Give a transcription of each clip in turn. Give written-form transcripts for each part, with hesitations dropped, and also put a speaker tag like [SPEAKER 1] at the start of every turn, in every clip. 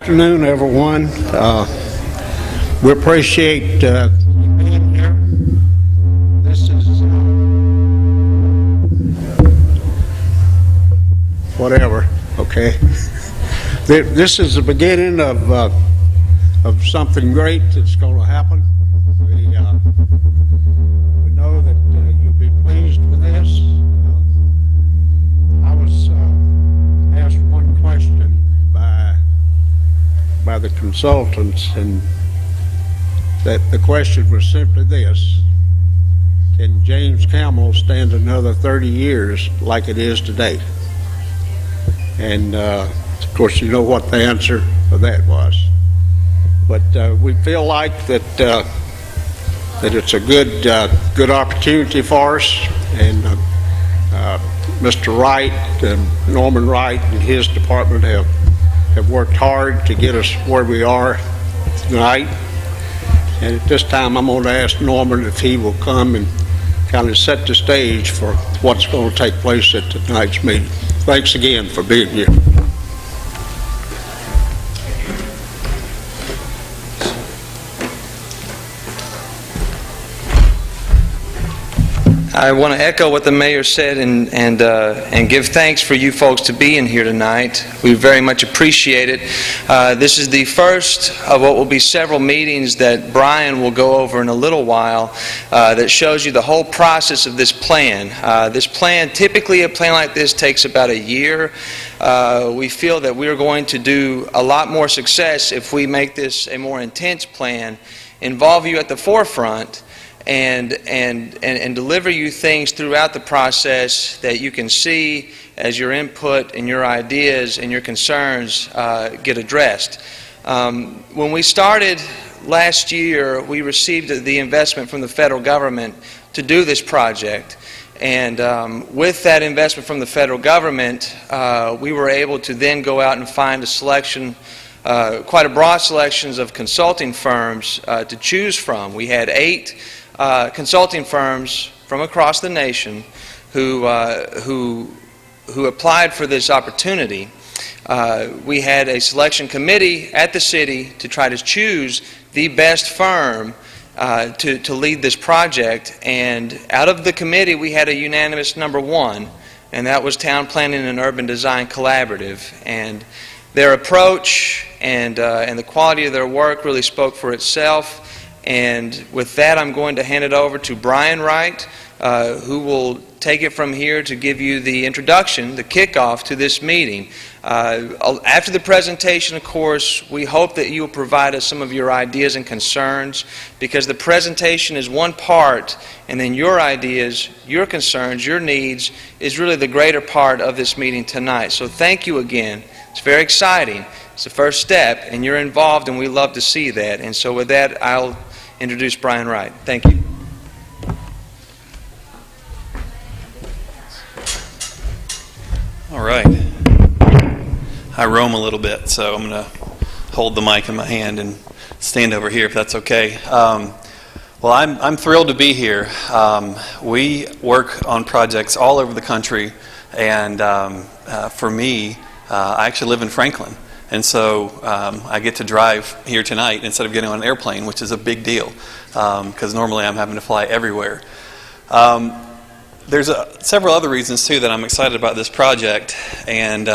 [SPEAKER 1] Afternoon, everyone. We appreciate you being here. This is whatever. Okay. This is the beginning of something great that's going to happen. We know that you'll be pleased with this. I was asked one question by the consultants, and that the question was simply this: can James Campbell stand another 30 years like it is today? And of course you know what the answer for that was. But we feel like that it's a good opportunity for us, and Mr. Wright, Norman Wright and his department have worked hard to get us where we are tonight. And at this time, I'm going to ask Norman if he will come and kind of set the stage for what's going to take place at tonight's meeting. Thanks again for being here.
[SPEAKER 2] I want to echo what the mayor said and give thanks for you folks to be in here tonight. We very much appreciate it. This is the first of what will be several meetings that Brian will go over in a little while that shows you the whole process of this plan. Typically a plan like this takes about a year. We feel that we're going to do a lot more success if we make this a more intense plan, involve you at the forefront, and deliver you things throughout the process that you can see as your input and your ideas and your concerns get addressed. When we started last year, we received the investment from the federal government to do this project. And with that investment from the federal government, we were able to then go out and find a selection, quite a broad selections of consulting firms to choose from. We had 8 consulting firms from across the nation who applied for this opportunity. We had a selection committee at the city to try to choose the best firm to lead this project, and out of the committee we had a unanimous #1, and that was Town Planning and Urban Design Collaborative. And their approach and the quality of their work really spoke for itself. And with that, I'm going to hand it over to Brian Wright, who will take it from here to give you the introduction, the kickoff to this meeting. After the presentation, of course, we hope that you will provide us some of your ideas and concerns, because the presentation is one part, and then your ideas, your concerns, your needs is really the greater part of this meeting tonight. So thank you again. It's very exciting. It's the first step, and you're involved, and we love to see that. And so with that, I'll introduce Brian Wright. Thank you.
[SPEAKER 3] All right. I roam a little bit, so I'm going to hold the mic in my hand and stand over here if that's okay. Well, I'm thrilled to be here. We work on projects all over the country, and for me, I actually live in Franklin. And so I get to drive here tonight instead of getting on an airplane, which is a big deal, because normally I'm having to fly everywhere. There's several other reasons, too, that I'm excited about this project. And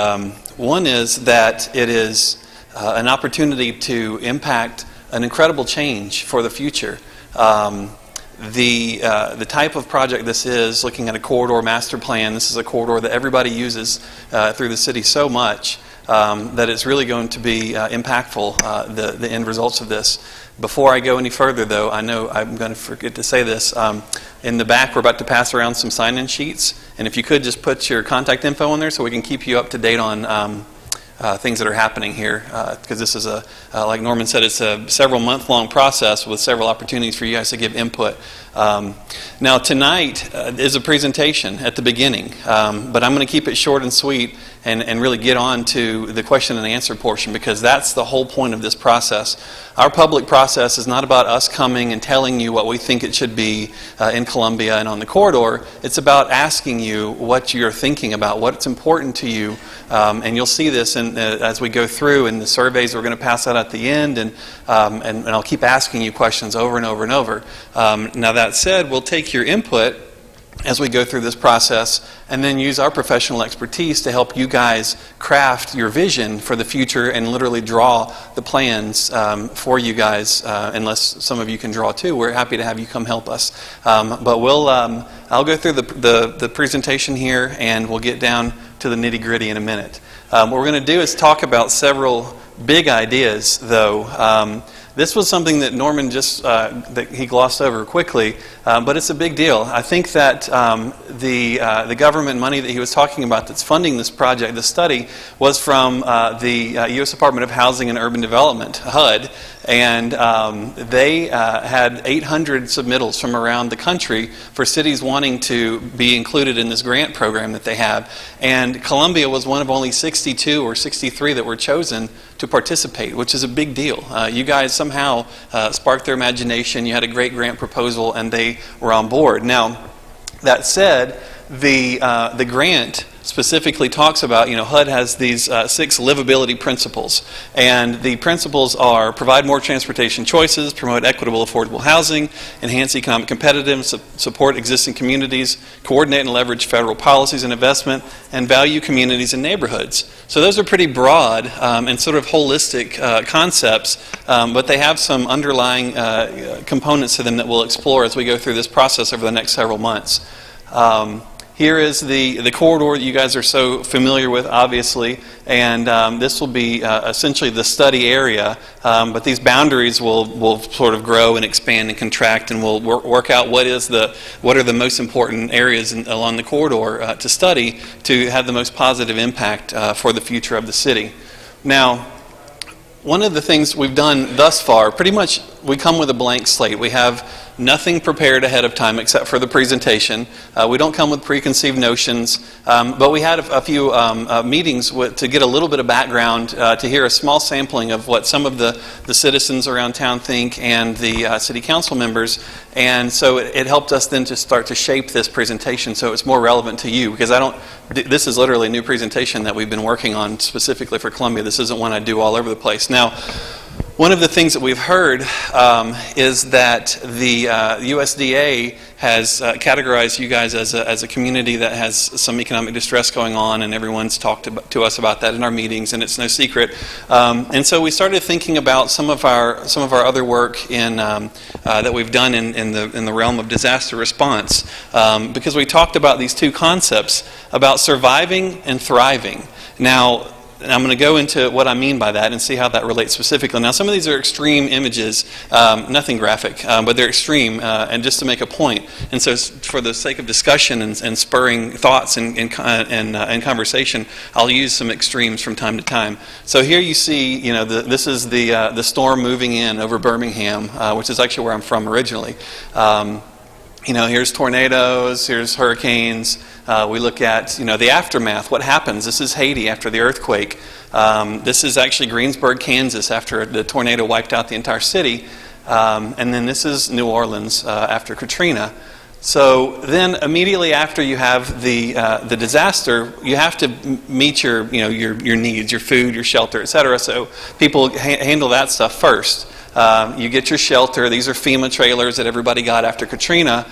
[SPEAKER 3] one is that it is an opportunity to impact an incredible change for the future. The type of project this is, looking at a corridor master plan, this is a corridor that everybody uses through the city so much, that it's really going to be impactful, the end results of this. Before I go any further, though, I know I'm going to forget to say this. In the back, we're about to pass around some sign-in sheets, and if you could just put your contact info in there so we can keep you up to date on things that are happening here, because this is like Norman said, it's a several month-long process with several opportunities for you guys to give input Now tonight is a presentation at the beginning, but I'm going to keep it short and sweet and really get on to the question and answer portion, because that's the whole point of this process. Our public process is not about us coming and telling you what we think it should be in Columbia and on the corridor. It's about asking you what you're thinking about, what's important to you, and you'll see this as we go through in the surveys we're going to pass out at the end, and I'll keep asking you questions over and over and over. Now that said, we'll take your input as we go through this process, and then use our professional expertise to help you guys craft your vision for the future and literally draw the plans for you guys. Unless some of you can draw too, we're happy to have you come help us. But I'll go through the presentation here, and we'll get down to the nitty-gritty in a minute. What we're going to do is talk about several big ideas, though. This was something that Norman that he glossed over quickly, but it's a big deal. I think that the government money that he was talking about that's funding this project, the study, was from the U.S. Department of Housing and Urban Development, HUD, and they had 800 submittals from around the country for cities wanting to be included in this grant program that they have. And Columbia was one of only 62 or 63 that were chosen to participate, which is a big deal. You guys somehow sparked their imagination. You had a great grant proposal, and they were on board. Now, that said, the grant specifically talks about, HUD has these 6 livability principles. And the principles are: provide more transportation choices, promote equitable, affordable housing, enhance economic competitiveness, support existing communities, coordinate and leverage federal policies and investment, and value communities and neighborhoods. So those are pretty broad and sort of holistic concepts, but they have some underlying components to them that we'll explore as we go through this process over the next several months. Here is the corridor that you guys are so familiar with, obviously, and this will be essentially the study area, but these boundaries will sort of grow and expand and contract, and we'll work out what are the most important areas along the corridor to study to have the most positive impact for the future of the city. Now, one of the things we've done thus far, pretty much we come with a blank slate. We have nothing prepared ahead of time except for the presentation. We don't come with preconceived notions, but we had a few meetings to get a little bit of background, to hear a small sampling of what some of the citizens around town think and the city council members. And so it helped us then to start to shape this presentation so it's more relevant to you, because this is literally a new presentation that we've been working on specifically for Columbia. This isn't one I do all over the place. Now, one of the things that we've heard is that the USDA has categorized you guys as a community that has some economic distress going on, and everyone's talked to us about that in our meetings, and it's no secret. And so we started thinking about some of our other work that we've done in the realm of disaster response, because we talked about these two concepts about surviving and thriving. Now, and I'm going to go into what I mean by that and see how that relates specifically. Now, some of these are extreme images, nothing graphic, but they're extreme, and just to make a point. And so for the sake of discussion and spurring thoughts and conversation, I'll use some extremes from time to time. So here you see, this is the storm moving in over Birmingham, which is actually where I'm from originally. Here's tornadoes, here's hurricanes. We look at, the aftermath, what happens. This is Haiti after the earthquake. This is actually Greensburg, Kansas, after the tornado wiped out the entire city. And then this is New Orleans after Katrina. So then immediately after you have the disaster, you have to meet your needs, your food, your shelter, etc. So people handle that stuff first. You get your shelter. These are FEMA trailers that everybody got after Katrina.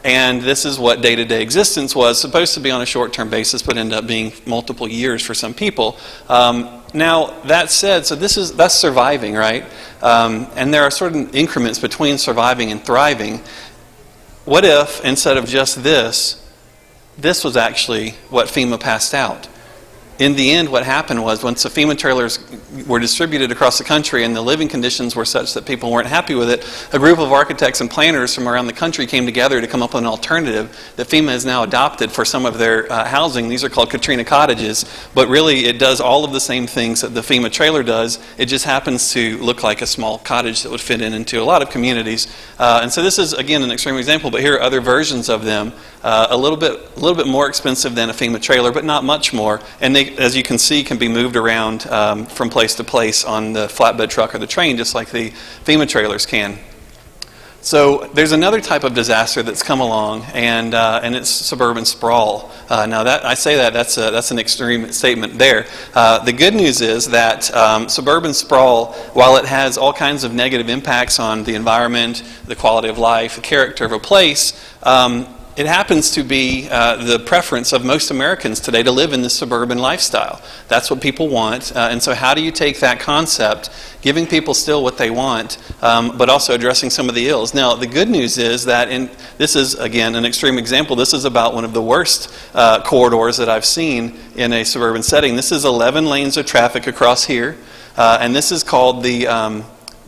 [SPEAKER 3] And this is what day-to-day existence was, supposed to be on a short-term basis, but ended up being multiple years for some people. Now, that said, so that's surviving, right? And there are certain increments between surviving and thriving. What if, instead of just this was actually what FEMA passed out? in the end, what happened was once the FEMA trailers were distributed across the country and the living conditions were such that people weren't happy with it, a group of architects and planners from around the country came together to come up with an alternative that FEMA has now adopted for some of their housing. These are called Katrina cottages, but really it does all of the same things that the FEMA trailer does. It just happens to look like a small cottage that would fit into a lot of communities. And so this is, again, an extreme example, but here are other versions of them. A little bit more expensive than a FEMA trailer, but not much more. And they, as you can see, can be moved around from place to place on the flatbed truck or the train, just like the FEMA trailers can. So there's another type of disaster that's come along, and it's suburban sprawl. Now that's an extreme statement there. The good news is that suburban sprawl, while it has all kinds of negative impacts on the environment, the quality of life, the character of a place, it happens to be the preference of most Americans today to live in this suburban lifestyle. That's what people want. And so how do you take that concept, giving people still what they want, but also addressing some of the ills? Now, the good news is that, this is, again, an extreme example. This is about one of the worst corridors that I've seen in a suburban setting. This is 11 lanes of traffic across here. And this is called they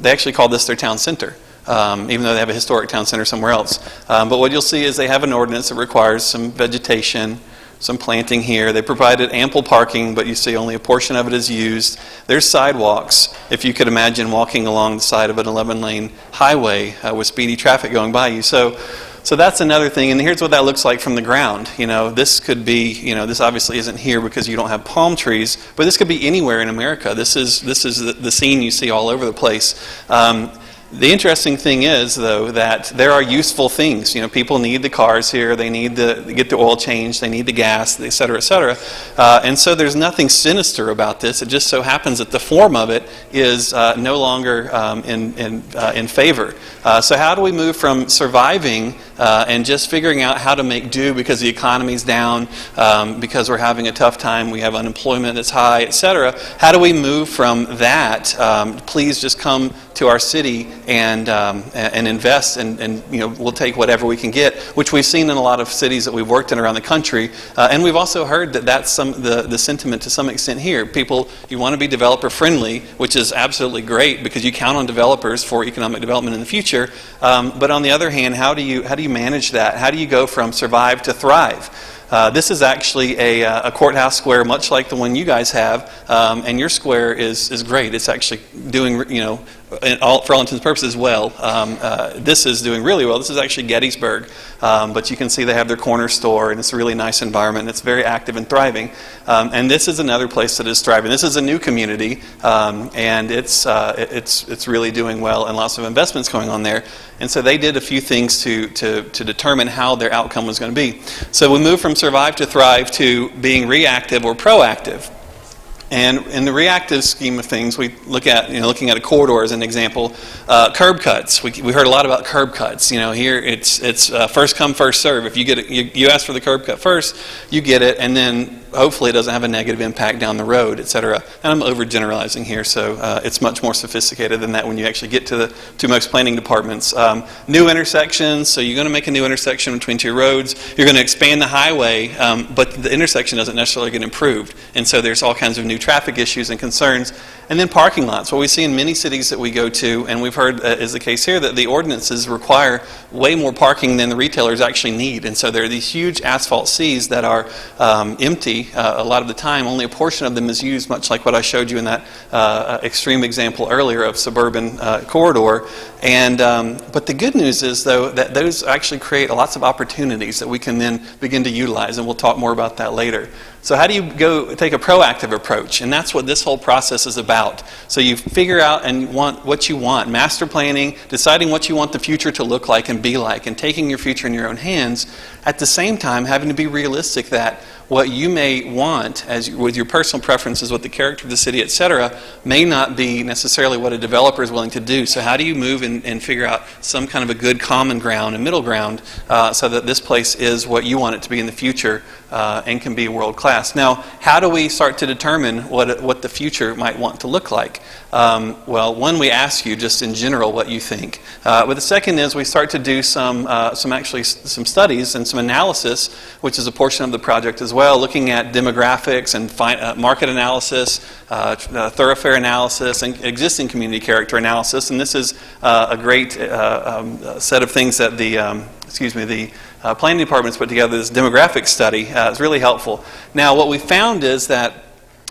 [SPEAKER 3] actually call this their town center. Even though they have a historic town center somewhere else. But what you'll see is they have an ordinance that requires some vegetation, some planting here. They provided ample parking, but you see only a portion of it is used. There's sidewalks, if you could imagine walking along the side of an 11-lane highway with speedy traffic going by you. So that's another thing, and here's what that looks like from the ground. This could be, this obviously isn't here because you don't have palm trees, but this could be anywhere in America. This is the scene you see all over the place. The interesting thing is, though, that there are useful things. People need the cars here. They need to get the oil changed. They need the gas, et cetera, et cetera. And so there's nothing sinister about this. It just so happens that the form of it is no longer in favor. So how do we move from surviving and just figuring out how to make do because the economy's down, because we're having a tough time, we have unemployment that's high, et cetera? How do we move from that? Please just come to our city and invest, and we'll take whatever we can get, which we've seen in a lot of cities that we've worked in around the country, and we've also heard that that's the sentiment to some extent here. People, you want to be developer friendly, which is absolutely great because you count on developers for economic development in the future. But on the other hand, how do you manage that? How do you go from survive to thrive? This is actually a courthouse square, much like the one you guys have, and your square is great. It's actually doing, for all intents and purposes, well. This is doing really well. This is actually Gettysburg, but you can see they have their corner store, and it's a really nice environment. And it's very active and thriving. And this is another place that is thriving. This is a new community, and it's really doing well, and lots of investments going on there. And so they did a few things to determine how their outcome was going to be. So we moved from survive to thrive to being reactive or proactive. And in the reactive scheme of things, we look at, looking at a corridor as an example, curb cuts. We heard a lot about curb cuts. Here it's first come, first serve. If you get it, you ask for the curb cut first, you get it, and then hopefully it doesn't have a negative impact down the road, et cetera. And I'm overgeneralizing here, so it's much more sophisticated than that when you actually get to most planning departments. New intersections, so you're going to make a new intersection between two roads. You're going to expand the highway, but the intersection doesn't necessarily get improved. And so there's all kinds of new traffic issues and concerns. And then parking lots. What we see in many cities that we go to, and we've heard is the case here, that the ordinances require way more parking than the retailers actually need. And so there are these huge asphalt seas that are empty a lot of the time. Only a portion of them is used, much like what I showed you in that extreme example earlier of suburban corridor. And but the good news is, though, that those actually create lots of opportunities that we can then begin to utilize, and we'll talk more about that later. So how do you take a proactive approach? And that's what this whole process is about. So you figure out and want what you want, master planning, deciding what you want the future to look like and be like, and taking your future in your own hands. At the same time, having to be realistic that what you may want, with your personal preferences, what the character of the city, etc., may not be necessarily what a developer is willing to do. So how do you move and figure out some kind of a good common ground and middle ground so that this place is what you want it to be in the future, and can be world class. Now, how do we start to determine what the future might want to look like? Well, one, we ask you just in general what you think. But the second is we start to do some studies and some analysis, which is a portion of the project as well, looking at demographics and market analysis, thoroughfare analysis, and existing community character analysis. And this is a great set of things that the planning department's put together. This demographic study is really helpful. Now, what we found is that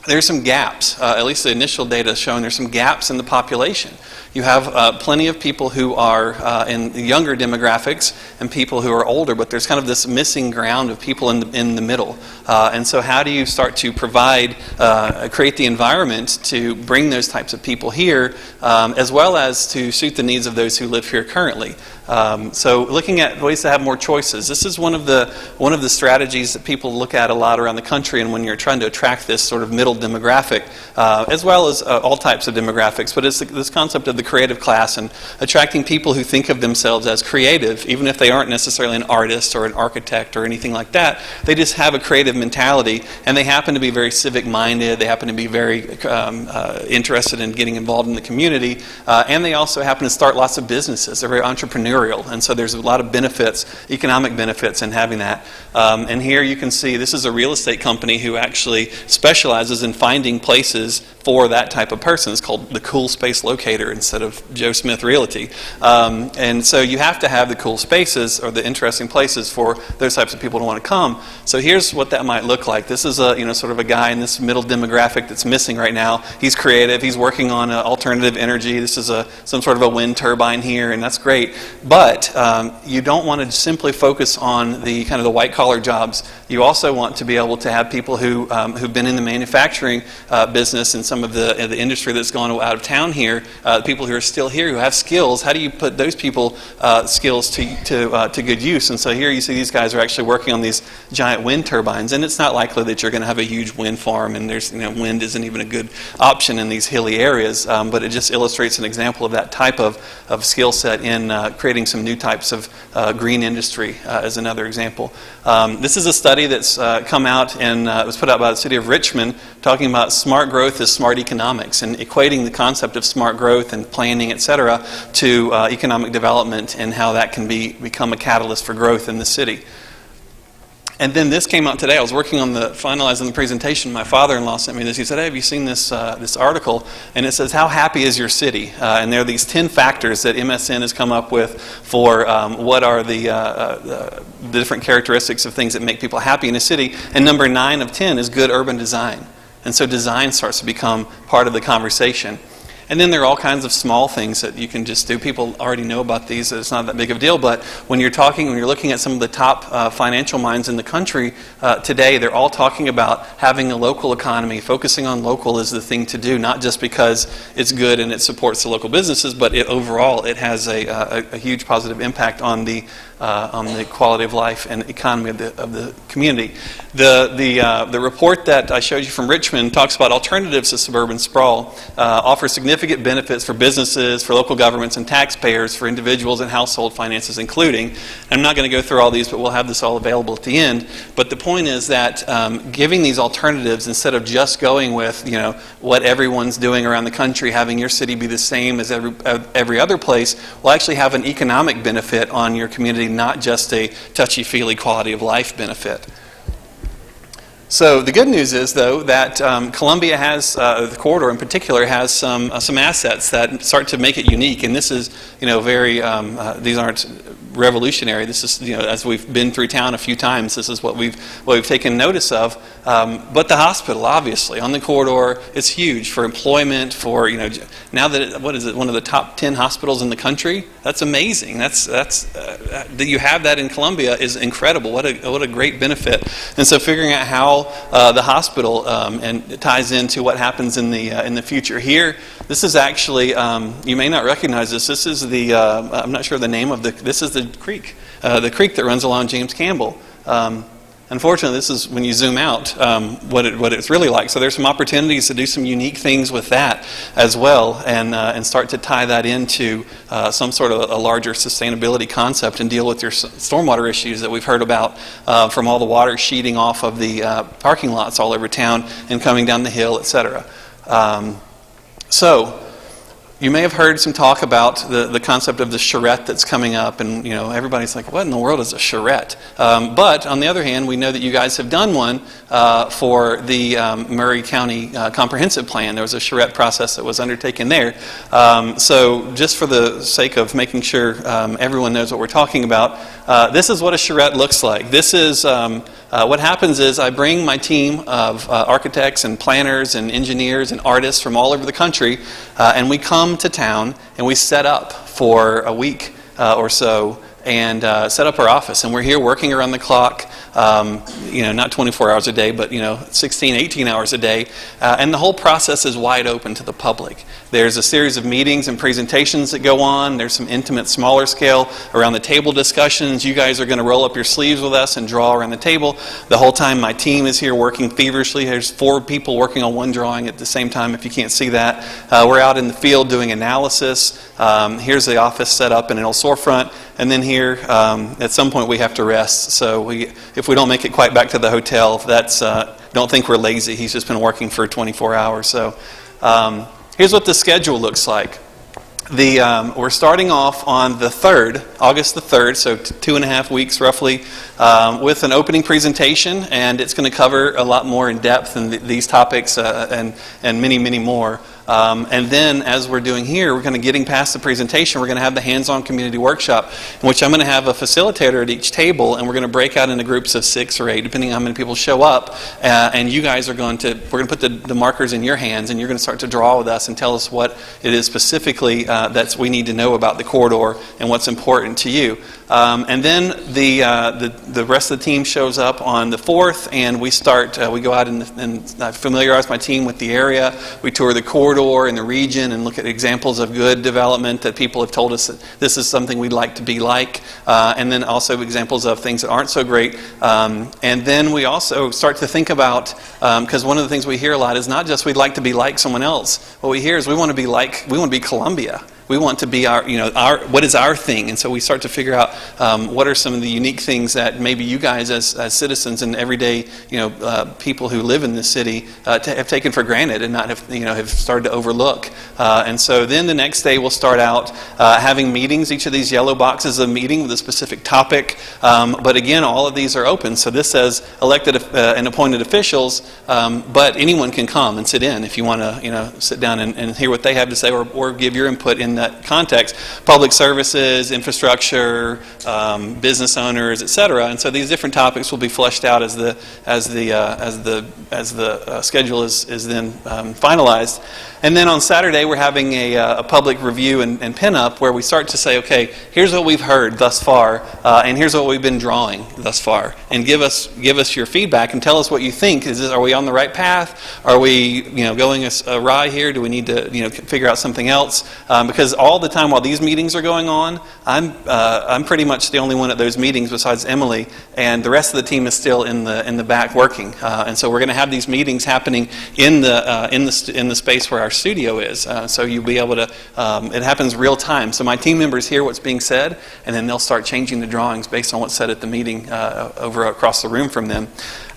[SPEAKER 3] there's some gaps, at least the initial data is showing there's some gaps in the population. You have plenty of people who are in younger demographics and people who are older, but there's kind of this missing ground of people in the middle. And so how do you start to create the environment to bring those types of people here, as well as to suit the needs of those who live here currently? So looking at ways to have more choices. This is one of the strategies that people look at a lot around the country, and when you're trying to attract this sort of middle demographic, as well as all types of demographics, but it's this concept of the creative class and attracting people who think of themselves as creative, even if they aren't necessarily an artist or an architect or anything like that. They just have a creative mentality, and they happen to be very civic-minded. They happen to be very interested in getting involved in the community, and they also happen to start lots of businesses. They're very entrepreneurial, and so there's a lot of benefits, economic benefits in having that. And here you can see this is a real estate company who actually specializes in finding places for that type of person. It's called the Cool Space Locator instead of Joe Smith Realty. And so you have to have the cool spaces or the interesting places for those types of people to want to come. So here's what that might look like. This is sort of a guy in this middle demographic that's missing right now. He's creative. He's working on alternative energy. This is some sort of a wind turbine here, and that's great. But you don't want to simply focus on the kind of the white collar jobs. You also want to be able to have people who've been in the manufacturing business and some of the industry that's gone out of town here, people who are still here who have skills. How do you put those people skills to good use? And so here you see these guys are actually working on these giant wind turbines, and it's not likely that you're going to have a huge wind farm, and there's wind isn't even a good option in these hilly areas, but it just illustrates an example of that type of skill set in creating some new types of green industry as another example. This is a study that's come out and it was put out by the city of Richmond, talking about smart growth is smart economics and equating the concept of smart growth and planning, etc., to economic development and how that can become a catalyst for growth in the city. And then this came out today. I was working on finalizing the presentation. My father-in-law sent me this. He said, "Hey, have you seen this article?" And it says, "How happy is your city?" And there are these 10 factors that MSN has come up with for what are the different characteristics of things that make people happy in a city. And number 9 of 10 is good urban design. And so design starts to become part of the conversation. And then there are all kinds of small things that you can just do. People already know about these, so it's not that big of a deal. But when you're looking at some of the top financial minds in the country today, they're all talking about having a local economy. Focusing on local is the thing to do, not just because it's good and it supports the local businesses, but overall it has a huge positive impact on the quality of life and economy of the community. The report that I showed you from Richmond talks about alternatives to suburban sprawl, offer significant benefits for businesses, for local governments and taxpayers, for individuals and household finances including. I'm not going to go through all these, but we'll have this all available at the end. But the point is that giving these alternatives instead of just going with what everyone's doing around the country, having your city be the same as every other place, will actually have an economic benefit on your community, not just a touchy-feely quality of life benefit. So the good news is, though, that Columbia has, the corridor in particular, has some assets that start to make it unique. And this is, very, these aren't revolutionary. This is, as we've been through town a few times, this is what we've taken notice of. But the hospital, obviously, on the corridor, it's huge for employment, for, now that, one of the top 10 hospitals in the country? That's amazing. That you have that in Columbia is incredible. What a great benefit. And so figuring out how the hospital and it ties into what happens in the future here. This is actually, you may not recognize this. This is I'm not sure the name of this is the creek that runs along James Campbell. Unfortunately, this is when you zoom out what it's really like. So there's some opportunities to do some unique things with that as well, and start to tie that into some sort of a larger sustainability concept and deal with your stormwater issues that we've heard about from all the water sheeting off of the parking lots all over town and coming down the hill, etc. So you may have heard some talk about the concept of the charrette that's coming up, and everybody's like, what in the world is a charrette? But on the other hand, we know that you guys have done one for the Murray County Comprehensive Plan. There was a charrette process that was undertaken there. So just for the sake of making sure everyone knows what we're talking about, this is what a charrette looks like. This is what happens is I bring my team of architects and planners and engineers and artists from all over the country, and we come to town and we set up for a week or so and set up our office. And we're here working around the clock, not 24 hours a day, but 16, 18 hours a day. And the whole process is wide open to the public. There's a series of meetings and presentations that go on. There's some intimate, smaller scale around the table discussions. You guys are going to roll up your sleeves with us and draw around the table. The whole time my team is here working feverishly. There's 4 people working on one drawing at the same time, if you can't see that. We're out in the field doing analysis. Here's the office set up in an old storefront. And then here, at some point, we have to rest. So if we don't make it quite back to the hotel, don't think we're lazy. He's just been working for 24 hours. So here's what the schedule looks like. We're starting off on the 3rd, August the 3rd, so 2.5 weeks roughly, with an opening presentation, and it's going to cover a lot more in depth than these topics and many, many more. And then, as we're doing here, we're going to getting past the presentation, we're going to have the hands-on community workshop, in which I'm going to have a facilitator at each table, and we're going to break out into groups of 6 or 8, depending on how many people show up. And you guys we're going to put the markers in your hands, and you're going to start to draw with us and tell us what it is specifically that we need to know about the corridor and what's important to you. And then the rest of the team shows up on the 4th, and we go out and familiarize my team with the area. We tour the corridor and the region and look at examples of good development that people have told us that this is something we'd like to be like, and then also examples of things that aren't so great. And then we also start to think about, because one of the things we hear a lot is not just we'd like to be like someone else. What we hear is we want to be Columbia. We want to be what is our thing? And so we start to figure out what are some of the unique things that maybe you guys as citizens and everyday people who live in this city have taken for granted and not have started to overlook. And so then the next day we'll start out having meetings. Each of these yellow boxes is a meeting with a specific topic. But again, all of these are open. So this says elected and appointed officials, but anyone can come and sit in if you want to sit down and hear what they have to say or give your input in that context. Public services, infrastructure, business owners, etc. And so these different topics will be fleshed out as the schedule is then finalized. And then on Saturday we're having a public review and pin-up where we start to say, okay, here's what we've heard thus far, and here's what we've been drawing thus far, and give us your feedback and tell us what you think. Are we on the right path? Are we going awry here? Do we need to figure out something else? Because all the time while these meetings are going on, I'm pretty much the only one at those meetings besides Emily, and the rest of the team is still in the back working. And so we're going to have these meetings happening in the space where our studio is. So you'll be able to. It happens real time. So my team members hear what's being said, and then they'll start changing the drawings based on what's said at the meeting over across the room from them.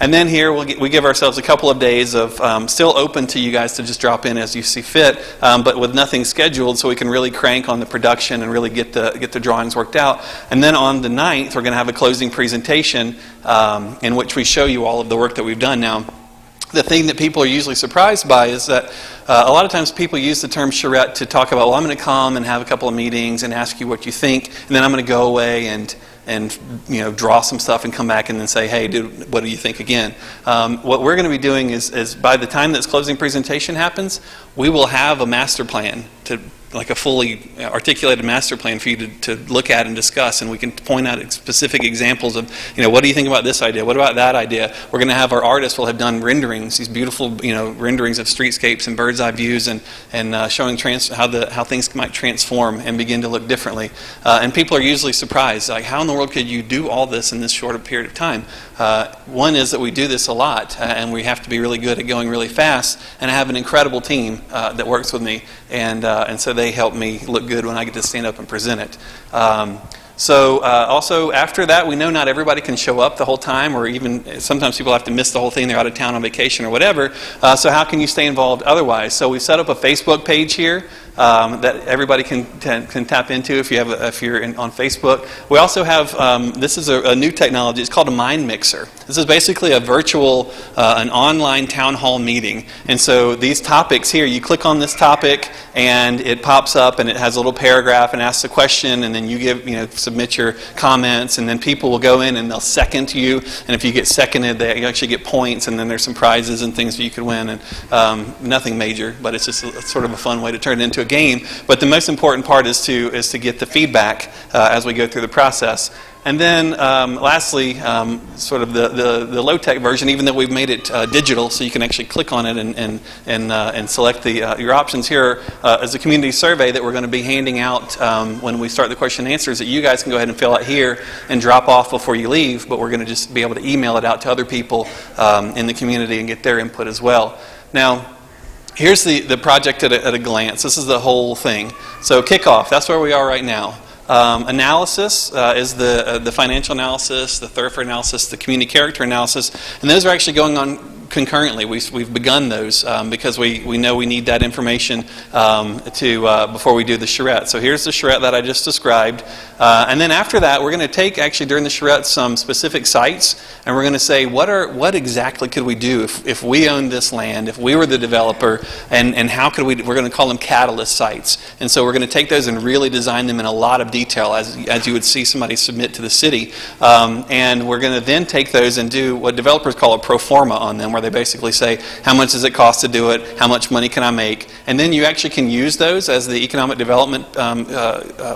[SPEAKER 3] And then here we give ourselves a couple of days of still open to you guys to just drop in as you see fit, but with nothing scheduled, so we can really crank on the production and really get the drawings worked out. And then on the 9th, we're going to have a closing presentation in which we show you all of the work that we've done. Now, the thing that people are usually surprised by is that a lot of times people use the term charrette to talk about, well, I'm going to come and have a couple of meetings and ask you what you think, and then I'm going to go away and draw some stuff and come back and then say, hey, dude, what do you think again? What we're going to be doing is by the time this closing presentation happens, we will have a master plan like a fully articulated master plan for you to look at and discuss, and we can point out specific examples of, what do you think about this idea? What about that idea? We're going to have our artists will have done renderings, these beautiful, renderings of streetscapes and bird's eye views, and showing how things might transform and begin to look differently. And people are usually surprised, like, how in the world could you do all this in this short period of time? One is that we do this a lot, and we have to be really good at going really fast. And I have an incredible team that works with me, and so they help me look good when I get to stand up and present it. Also after that, we know not everybody can show up the whole time, or even sometimes people have to miss the whole thing. They're out of town on vacation or whatever. So how can you stay involved otherwise? So we set up a Facebook page here that everybody can tap into if you're on Facebook. We also have this is a new technology. It's called a mind mixer. This is basically a virtual, an online town hall meeting. And so these topics here, you click on this topic and it pops up and it has a little paragraph and asks a question, and then you submit your comments, and then people will go in and they'll second you. And if you get seconded, you actually get points, and then there's some prizes and things that you could win. And nothing major, but it's just sort of a fun way to turn it into a game. But the most important part is to get the feedback as we go through the process. And then lastly, sort of the low-tech version, even though we've made it digital, so you can actually click on it and select your options. Here is a community survey that we're going to be handing out when we start the question and answers that you guys can go ahead and fill out here and drop off before you leave, but we're going to just be able to email it out to other people in the community and get their input as well. Now, here's the project at a glance. This is the whole thing. So Kickoff, that's where we are right now. Analysis is the financial analysis, the thoroughfare analysis, the community character analysis, and those are actually going on concurrently. We've begun those because we know we need that information before we do the charrette. So here's the charrette that I just described, and then after that we're going to take actually during the charrette some specific sites, and we're going to say what exactly could we do if we owned this land, if we were the developer, and how could we're going to call them catalyst sites. And so we're going to take those and really design them in a lot of detail as you would see somebody submit to the city, and we're going to then take those and do what developers call a pro forma on them, where they basically say, how much does it cost to do it? How much money can I make? And then you actually can use those as the economic development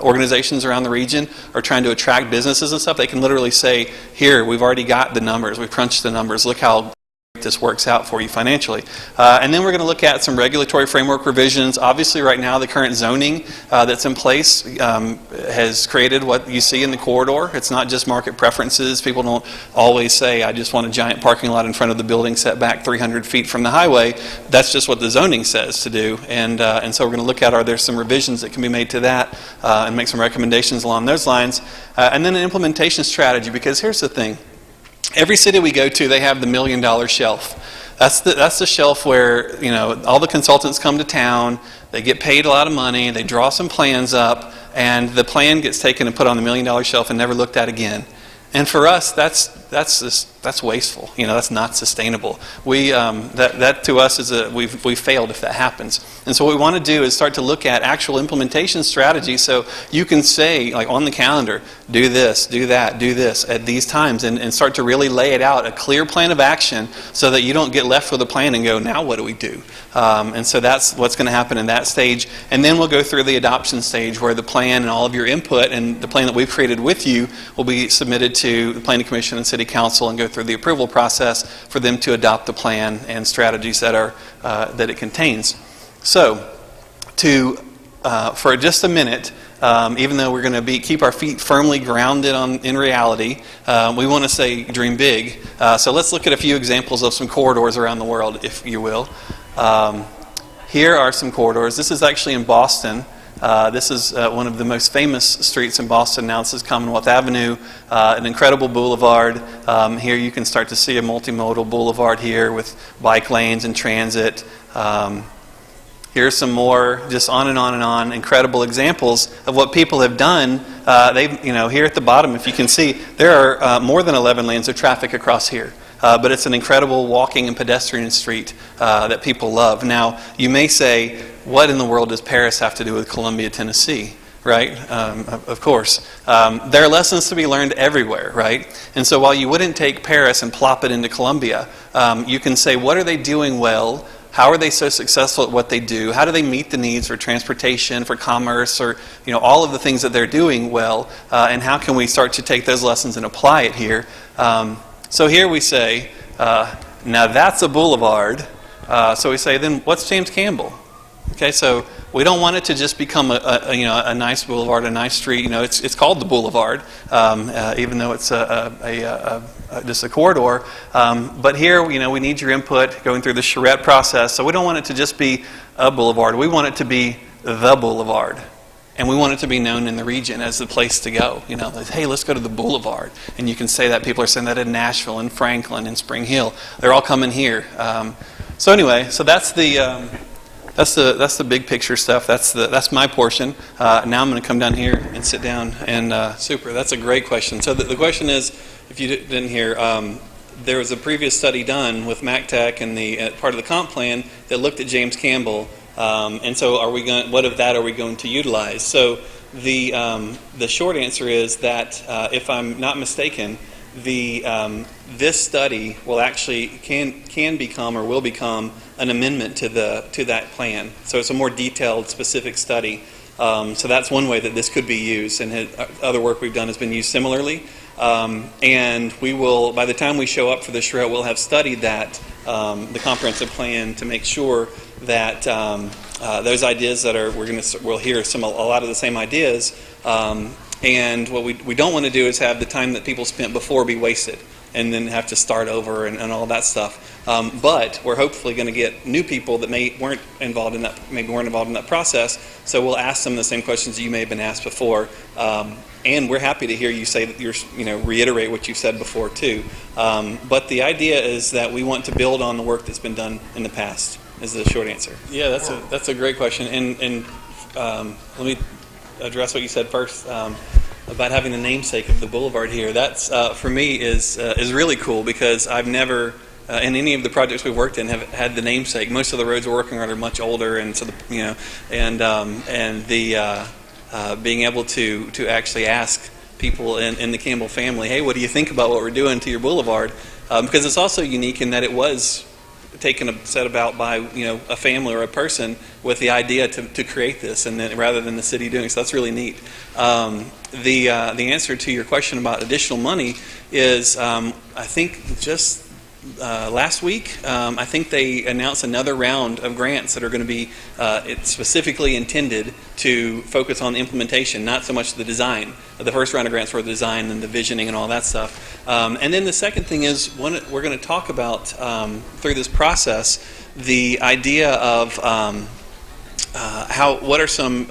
[SPEAKER 3] organizations around the region are trying to attract businesses and stuff. They can literally say, here, we've already got the numbers. We've crunched the numbers. Look how this works out for you financially. And then we're going to look at some regulatory framework revisions. Obviously, right now, the current zoning that's in place has created what you see in the corridor. It's not just market preferences. People don't always say, I just want a giant parking lot in front of the building set back 300 feet from the highway. That's just what the zoning says to do. And so we're going to look at, are there some revisions that can be made to that and make some recommendations along those lines. And then an implementation strategy, because here's the thing. Every city we go to, they have the $1 million shelf. That's the shelf where all the consultants come to town. They get paid a lot of money. They draw some plans up, and the plan gets taken and put on the $1 million shelf and never looked at again. And for us, that's wasteful. That's not sustainable. That to us is we've failed if that happens. And so what we want to do is start to look at actual implementation strategies, so you can say, like on the calendar, do this, do that, do this at these times, and start to really lay it out, a clear plan of action, so that you don't get left with a plan and go, now what do we do? And so that's what's going to happen in that stage. And then we'll go through the adoption stage, where the plan and all of your input and the plan that we've created with you will be submitted to the Planning Commission and City Council and go through the approval process for them to adopt the plan and strategies that it contains. So, for just a minute, even though we're going to keep our feet firmly grounded in reality, we want to say dream big. So let's look at a few examples of some corridors around the world, if you will. Here are some corridors. This is actually in Boston. This is one of the most famous streets in Boston now. This is Commonwealth Avenue, an incredible boulevard. Here you can start to see a multimodal boulevard here with bike lanes and transit. Here's some more, just on and on and on, incredible examples of what people have done. Here at the bottom, if you can see, there are more than 11 lanes of traffic across here. But it's an incredible walking and pedestrian street that people love. Now, you may say, what in the world does Paris have to do with Columbia, Tennessee? Right? Of course. There are lessons to be learned everywhere, right? And so while you wouldn't take Paris and plop it into Columbia, you can say, what are they doing well? How are they so successful at what they do? How do they meet the needs for transportation, for commerce, or all of the things that they're doing well? And how can we start to take those lessons and apply it here? So here we say, now that's a boulevard. So we say, then what's James Campbell? Okay, so we don't want it to just become a nice boulevard, a nice street. You know, it's called the Boulevard, even though it's just a corridor. But here, you know, we need your input going through the charrette process. So we don't want it to just be a boulevard. We want it to be the Boulevard. And we want it to be known in the region as the place to go. You know, like, hey, let's go to the Boulevard. And you can say that. People are saying that in Nashville, in Franklin, in Spring Hill. They're all coming here. So anyway, so that's the big picture stuff. That's my portion. Now I'm going to come down here and sit down. And super, that's a great question. So the question is, if you didn't hear, there was a previous study done with MacTech and the part of the comp plan that looked at James Campbell. And so, what of that are we going to utilize? So the short answer is that if I'm not mistaken, this study will actually can become or will become an amendment to that plan. So it's a more detailed, specific study. So that's one way that this could be used, and other work we've done has been used similarly. And we will, by the time we show up for the charrette, we'll have studied that the comprehensive plan to make sure that those ideas that we'll hear a lot of the same ideas. And what we don't want to do is have the time that people spent before be wasted, and then have to start over and all that stuff. But we're hopefully going to get new people that weren't involved in that process. So we'll ask them the same questions that you may have been asked before. And we're happy to hear you say that reiterate what you've said before too. But the idea is that we want to build on the work that's been done in the past. Is the short answer. Yeah, that's a great question. And let me address what you said first about having the namesake of the Boulevard here. That's for me is really cool, because I've never in any of the projects we've worked in have had the namesake. Most of the roads we're working on are much older, and so being able to actually ask people in the Campbell family, hey, what do you think about what we're doing to your boulevard? Because it's also unique in that it was set about by a family or a person with the idea to create this, and then rather than the city doing so. That's really neat. The answer to your question about additional money is I think just last week I think they announced another round of grants that are going to be specifically intended to focus on implementation, not so much the design. The first round of grants were the design and the visioning and all that stuff. And then the second thing is we're going to talk about through this process the idea of what are some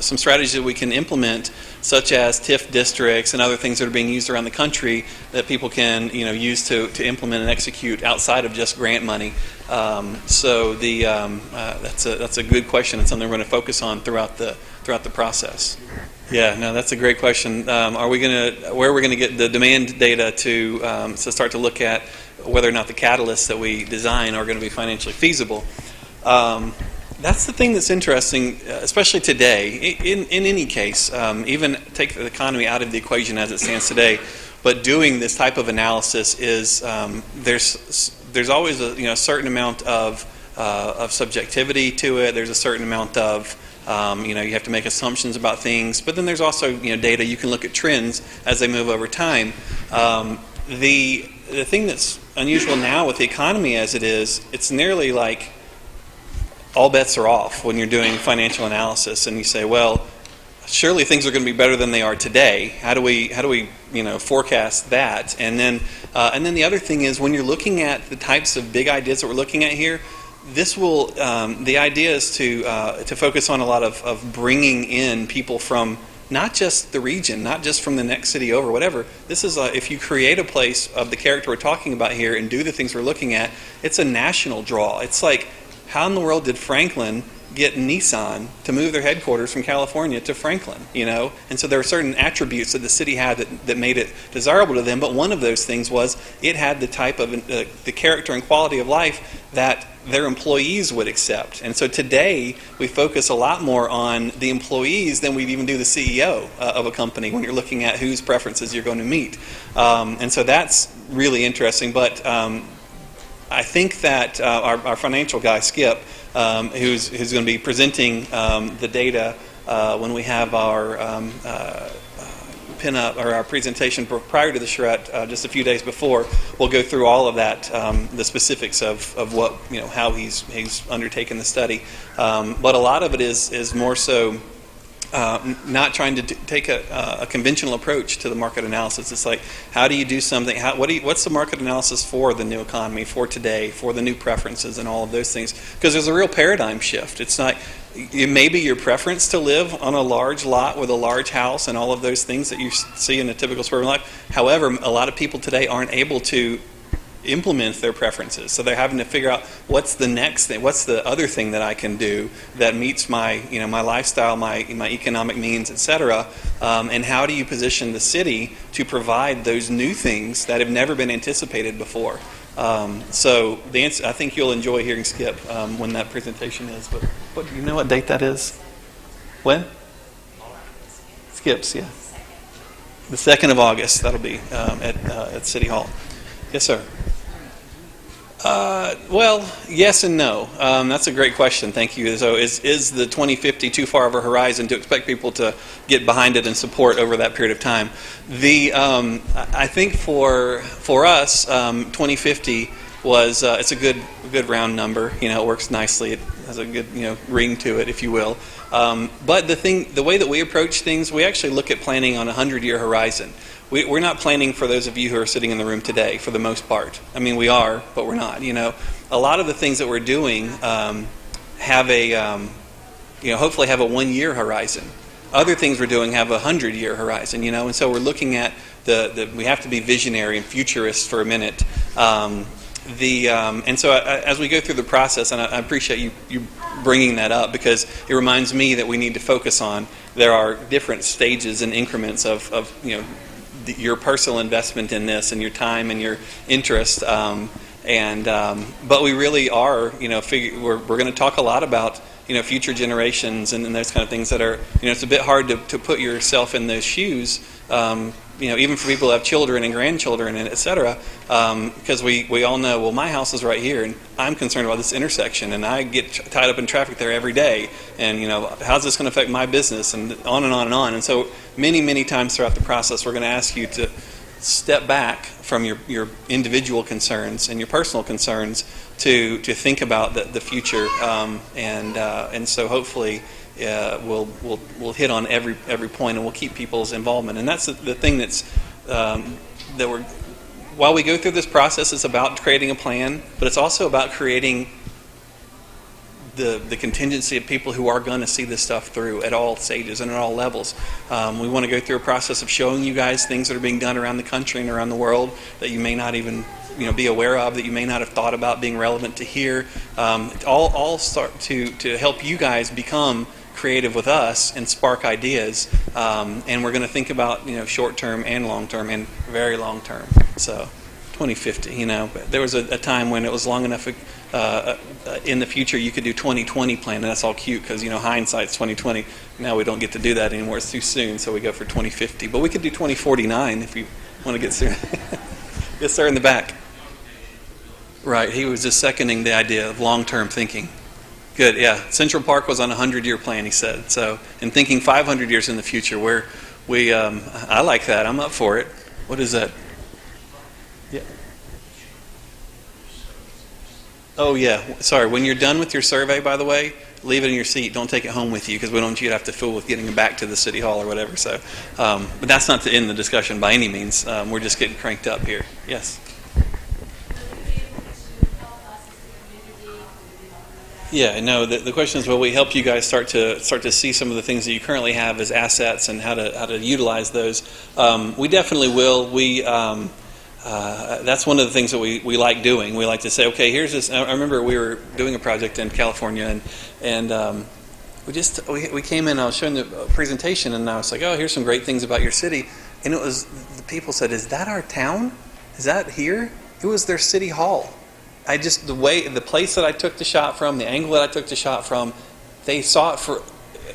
[SPEAKER 3] strategies that we can implement, such as TIF districts and other things that are being used around the country that people can use to implement and execute outside of just grant money. So that's a good question. It's something we're going to focus on throughout the process. Yeah, no, that's a great question. Where are we going to get the demand data to start to look at whether or not the catalysts that we design are going to be financially feasible? That's the thing that's interesting, especially today. In any case, even take the economy out of the equation as it stands today, but doing this type of analysis is there's always a certain amount of subjectivity to it. There's a certain amount of you have to make assumptions about things, but then there's also data. You can look at trends as they move over time. The thing that's unusual now with the economy as it is, it's nearly like all bets are off when you're doing financial analysis, and you say, well, surely things are going to be better than they are today. How do we forecast that? And then the other thing is, when you're looking at the types of big ideas that we're looking at here, this will the idea is to focus on a lot of bringing in people from not just the region, not just from the next city over, whatever. This is if you create a place of the character we're talking about here and do the things we're looking at, it's a national draw. It's like, how in the world did Franklin get Nissan to move their headquarters from California to Franklin? And so there are certain attributes that the city had that made it desirable to them. But one of those things was it had the type of the character and quality of life that their employees would accept. And so today we focus a lot more on the employees than we even do the CEO of a company when you're looking at whose preferences you're going to meet. And so that's really interesting. But I think that our financial guy, Skip, who's going to be presenting the data when we have our pin-up or our presentation prior to the charrette, just a few days before, we'll go through all of that, the specifics of what, how he's undertaken the study. But a lot of it is more so not trying to take a conventional approach to the market analysis. It's like, how do you do something? What's the market analysis for the new economy, for today, for the new preferences, and all of those things? Because there's a real paradigm shift. It's not maybe your preference to live on a large lot with a large house and all of those things that you see in a typical suburban life. However, a lot of people today aren't able to implement their preferences, so they're having to figure out what's the next thing, what's the other thing that I can do that meets my my lifestyle, my economic means, etc. And how do you position the city to provide those new things that have never been anticipated before? So the answer, I think you'll enjoy hearing Skip when that presentation is. But do you know what date that is? When? Skip's, yeah. The 2nd of August. That'll be at City Hall. Yes, sir. Well, yes and no. That's a great question. Thank you. So is the 2050 too far of a horizon to expect people to get behind it and support over that period of time? I think for us, 2050 was it's a good round number. It works nicely. It has a good ring to it, if you will. But the way that we approach things, we actually look at planning on a 100-year horizon. We're not planning for those of you who are sitting in the room today, for the most part. I mean, we are, but we're not. A lot of the things that we're doing have a, hopefully have a 1-year horizon. Other things we're doing have a 100-year horizon. And so we're looking at we have to be visionary and futurist for a minute. And so as we go through the process, and I appreciate you bringing that up, because it reminds me that we need to focus on there are different stages and increments of your personal investment in this and your time and your interest, but we really are, we're going to talk a lot about future generations and those kind of things that are, it's a bit hard to put yourself in those shoes, even for people who have children and grandchildren and et cetera, because we all know, well, my house is right here and I'm concerned about this intersection and I get tied up in traffic there every day, and how's this going to affect my business, and on and on and on. And so many times throughout the process, we're going to ask you to step back from your individual concerns and your personal concerns to think about the future, and so hopefully we'll hit on every point, and we'll keep people's involvement. And that's the thing that's that we're, while we go through this process, it's about creating a plan, but it's also about creating the contingency of people who are going to see this stuff through at all stages and at all levels. We want to go through a process of showing you guys things that are being done around the country and around the world that you may not even be aware of, that you may not have thought about being relevant to here. All start to help you guys become creative with us and spark ideas. And we're going to think about short term and long term and very long term. So 2050, there was a time when it was long enough in the future you could do 2020 plan, and that's all cute because hindsight's 2020. Now we don't get to do that anymore. It's too soon, so we go for 2050. But we could do 2049 if you want to get started. Yes, sir, in the back. Right, he was just seconding the idea of long-term thinking. Good, yeah. Central Park was on a 100-year plan, he said. So, and thinking 500 years in the future, I like that. I'm up for it. What is that? Yeah. Oh, yeah. Sorry. When you're done with your survey, by the way, leave it in your seat. Don't take it home with you, because we don't want you to have to fool with getting it back to the city hall or whatever. So, but that's not to end the discussion by any means. We're just getting cranked up here. Yes. Yeah, no. The question is, will we help you guys start to see some of the things that you currently have as assets and how to utilize those? We definitely will. That's one of the things that we like doing. We like to say, okay, here's this. I remember we were doing a project in California, and we came in. I was showing the presentation, and I was like, oh, here's some great things about your city. And it was, the people said, is that our town? Is that here? It was their city hall. The place that I took the shot from, the angle that I took the shot from, they saw it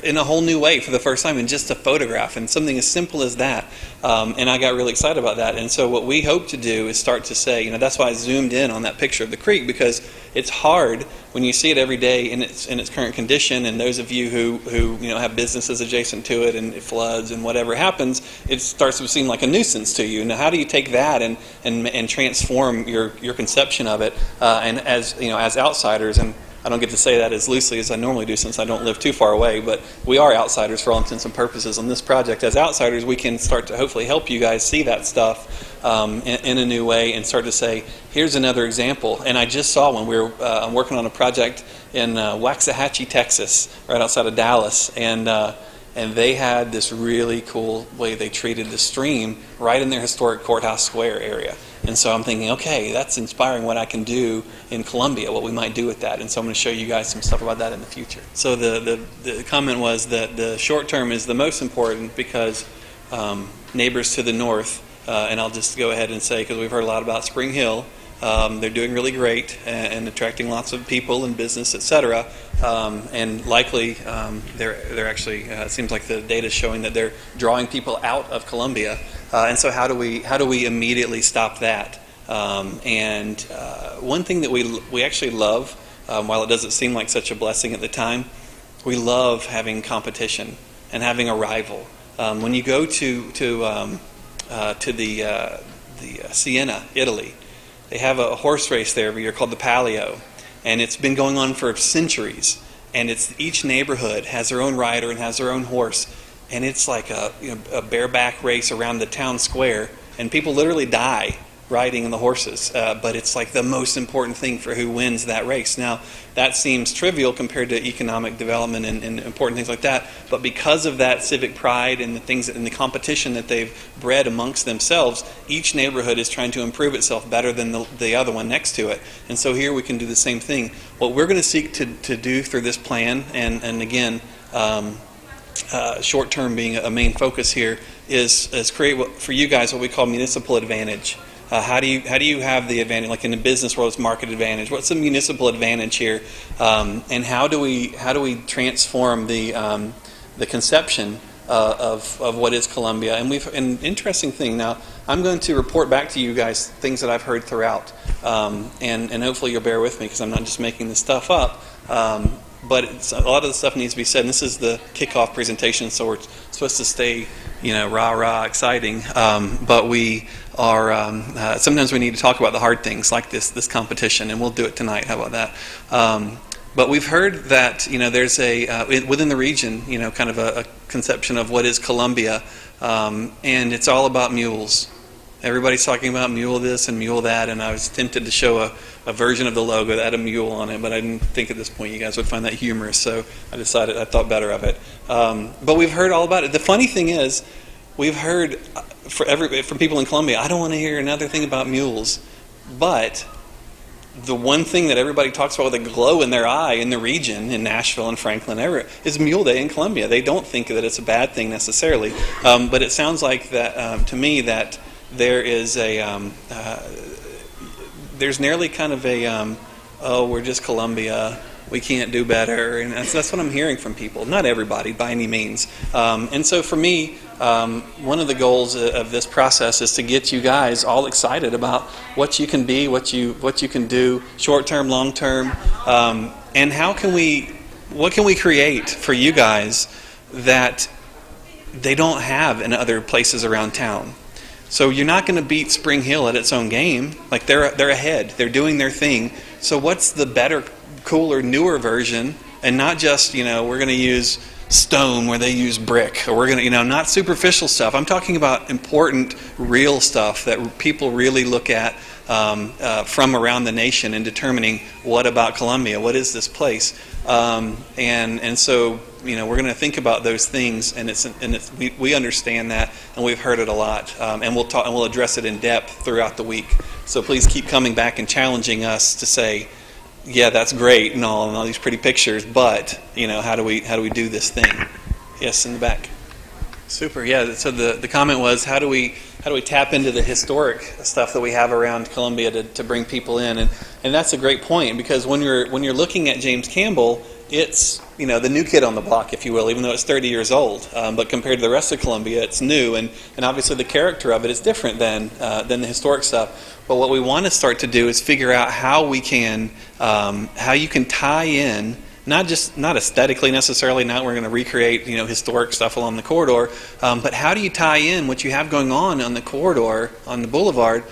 [SPEAKER 3] in a whole new way for the first time in just a photograph, and something as simple as that. And I got really excited about that. And so what we hope to do is start to say, that's why I zoomed in on that picture of the creek, because it's hard when you see it every day in its current condition. And those of you who have businesses adjacent to it, and it floods and whatever happens, it starts to seem like a nuisance to you. Now, how do you take that and transform your conception of it? And as outsiders, and I don't get to say that as loosely as I normally do since I don't live too far away, but we are outsiders for all intents and purposes on this project. As outsiders, we can start to hopefully help you guys see that stuff in a new way and start to say, here's another example. And I just saw when we were working on a project in Waxahachie, Texas, right outside of Dallas, and they had this really cool way they treated the stream right in their historic courthouse square area. And so I'm thinking, okay, that's inspiring what I can do in Columbia, what we might do with that. And so I'm going to show you guys some stuff about that in the future. So the comment was that the short term is the most important because neighbors to the north, and I'll just go ahead and say, because we've heard a lot about Spring Hill, they're doing really great and attracting lots of people and business, etc. And likely they're actually, it seems like the data is showing that they're drawing people out of Columbia. And so how do we immediately stop that? And one thing that we actually love, while it doesn't seem like such a blessing at the time, we love having competition and having a rival. When you go to the Siena, Italy, they have a horse race there every year called the Palio, and it's been going on for centuries. And each neighborhood has their own rider and has their own horse. And it's like a bareback race around the town square, and people literally die riding the horses. But it's like the most important thing for who wins that race. Now, that seems trivial compared to economic development and important things like that. But because of that civic pride and the things and the competition that they've bred amongst themselves, each neighborhood is trying to improve itself better than the other one next to it. And so here we can do the same thing. What we're going to seek to do through this plan, and again, short term being a main focus here, is create for you guys what we call municipal advantage. How do you have the advantage? Like in the business world, it's market advantage. What's the municipal advantage here? And how do we transform the conception of what is Columbia? And an interesting thing. Now, I'm going to report back to you guys things that I've heard throughout, and hopefully you'll bear with me because I'm not just making this stuff up. But a lot of the stuff needs to be said. And this is the kickoff presentation, so we're supposed to stay, rah-rah, exciting. But we are, sometimes we need to talk about the hard things like this competition, and we'll do it tonight. How about that? But we've heard that, there's within the region, kind of a conception of what is Columbia, and it's all about mules. Everybody's talking about mule this and mule that, and I was tempted to show a version of the logo that had a mule on it, but I didn't think at this point you guys would find that humorous, so I thought better of it. But we've heard all about it. The funny thing is, we've heard from people in Columbia, I don't want to hear another thing about mules, but the one thing that everybody talks about with a glow in their eye in the region, in Nashville and Franklin, is Mule Day in Columbia. They don't think that it's a bad thing necessarily, but it sounds like that to me that there is there's nearly kind of oh, we're just Columbia, we can't do better, and that's what I'm hearing from people. Not everybody, by any means. And so for me, one of the goals of this process is to get you guys all excited about what you can be, what you can do, short term, long term, and what can we create for you guys that they don't have in other places around town. So you're not going to beat Spring Hill at its own game. Like they're ahead. They're doing their thing. So what's the better, cooler, newer version? And not just, we're going to use stone where they use brick. Or we're going to, not superficial stuff. I'm talking about important, real stuff that people really look at from around the nation in determining what about Columbia? What is this place? And so, we're going to think about those things, and we understand that, and we've heard it a lot, and we'll address it in depth throughout the week. So please keep coming back and challenging us to say, yeah, that's great and all these pretty pictures, but how do we do this thing? Yes, in the back. Super. Yeah. So the comment was, how do we tap into the historic stuff that we have around Columbia to bring people in, and that's a great point, because when you're looking at James Campbell, it's the new kid on the block, if you will, even though it's 30 years old. But compared to the rest of Columbia, it's new, and obviously the character of it is different than the historic stuff. But what we want to start to do is figure out how we can, how you can tie in, not aesthetically necessarily, not we're going to recreate historic stuff along the corridor, but how do you tie in what you have going on the corridor, on the boulevard,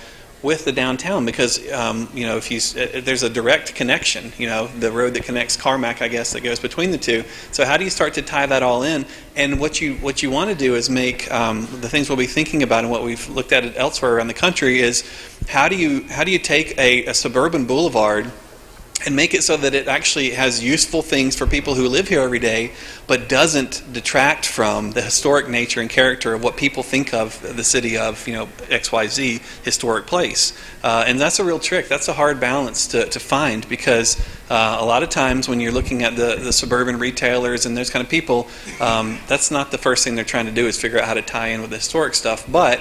[SPEAKER 3] with the downtown? Because if there's a direct connection, the road that connects Carmack, I guess, that goes between the two. So how do you start to tie that all in? And what you want to do is make the things we'll be thinking about, and what we've looked at elsewhere around the country, is how do you take a suburban boulevard and make it so that it actually has useful things for people who live here every day, but doesn't detract from the historic nature and character of what people think of the city of, XYZ historic place. And that's a real trick. That's a hard balance to find, because a lot of times when you're looking at the suburban retailers and those kind of people, that's not the first thing they're trying to do, is figure out how to tie in with the historic stuff. But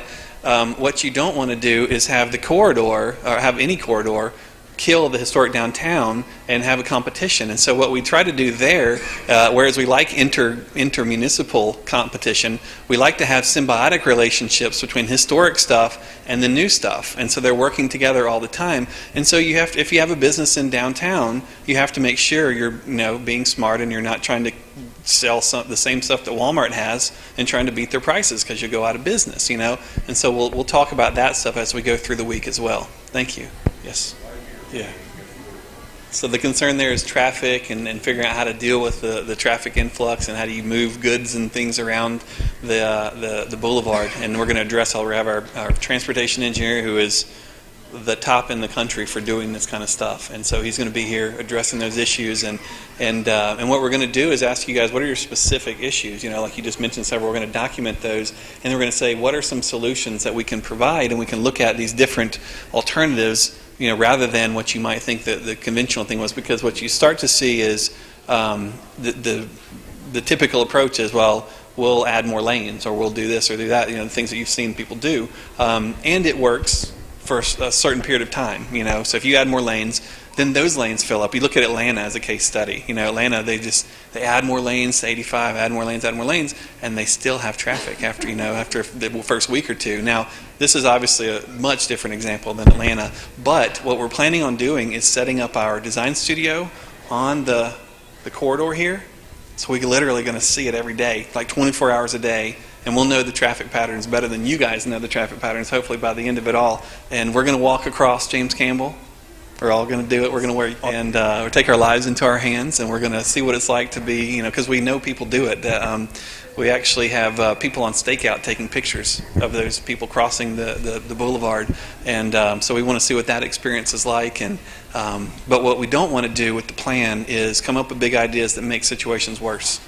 [SPEAKER 3] what you don't want to do is have the corridor, or have any corridor, kill the historic downtown and have a competition. And so what we try to do there, whereas we like intermunicipal competition, we like to have symbiotic relationships between historic stuff and the new stuff. And so they're working together all the time. And so if you have a business in downtown, you have to make sure you're being smart, and you're not trying to sell the same stuff that Walmart has and trying to beat their prices, because you go out of business. And so we'll talk about that stuff as we go through the week as well. Thank you. Yes. Yeah. So the concern there is traffic, and figuring out how to deal with the traffic influx, and how do you move goods and things around the boulevard. And we're going to address, we have our transportation engineer, who is the top in the country for doing this kind of stuff. And so he's going to be here addressing those issues. And what we're going to do is ask you guys, what are your specific issues? Like you just mentioned several, we're going to document those, and we're going to say, what are some solutions that we can provide, and we can look at these different alternatives, rather than what you might think that the conventional thing was. Because what you start to see is the typical approach is, well, we'll add more lanes, or we'll do this or do that, the things that you've seen people do. And it works for a certain period of time, So if you add more lanes, then those lanes fill up. You look at Atlanta as a case study. Atlanta, they add more lanes to 85, add more lanes, and they still have traffic after the first week or two. Now, this is obviously a much different example than Atlanta, but what we're planning on doing is setting up our design studio on the corridor here, so we're literally going to see it every day, like 24 hours a day, and we'll know the traffic patterns better than you guys know the traffic patterns, hopefully by the end of it all. And we're going to walk across James Campbell. We're all going to do it. We're going to wear, and we'll take our lives into our hands, and we're going to see what it's like to be, because we know people do it. We actually have people on stakeout taking pictures of those people crossing the boulevard, and so we want to see what that experience is like. And but what we don't want to do with the plan is come up with big ideas that make situations worse.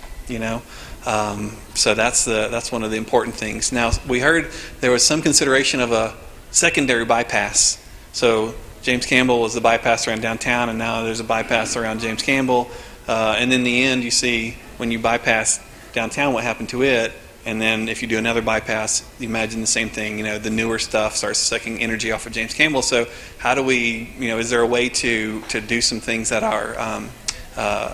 [SPEAKER 3] So that's one of the important things. Now, we heard there was some consideration of a secondary bypass. So James Campbell was the bypass around downtown, and now there's a bypass around James Campbell. And in the end, you see when you bypass downtown what happened to it, and then if you do another bypass, you imagine the same thing. The newer stuff starts sucking energy off of James Campbell. So how do we, is there a way to do some things that are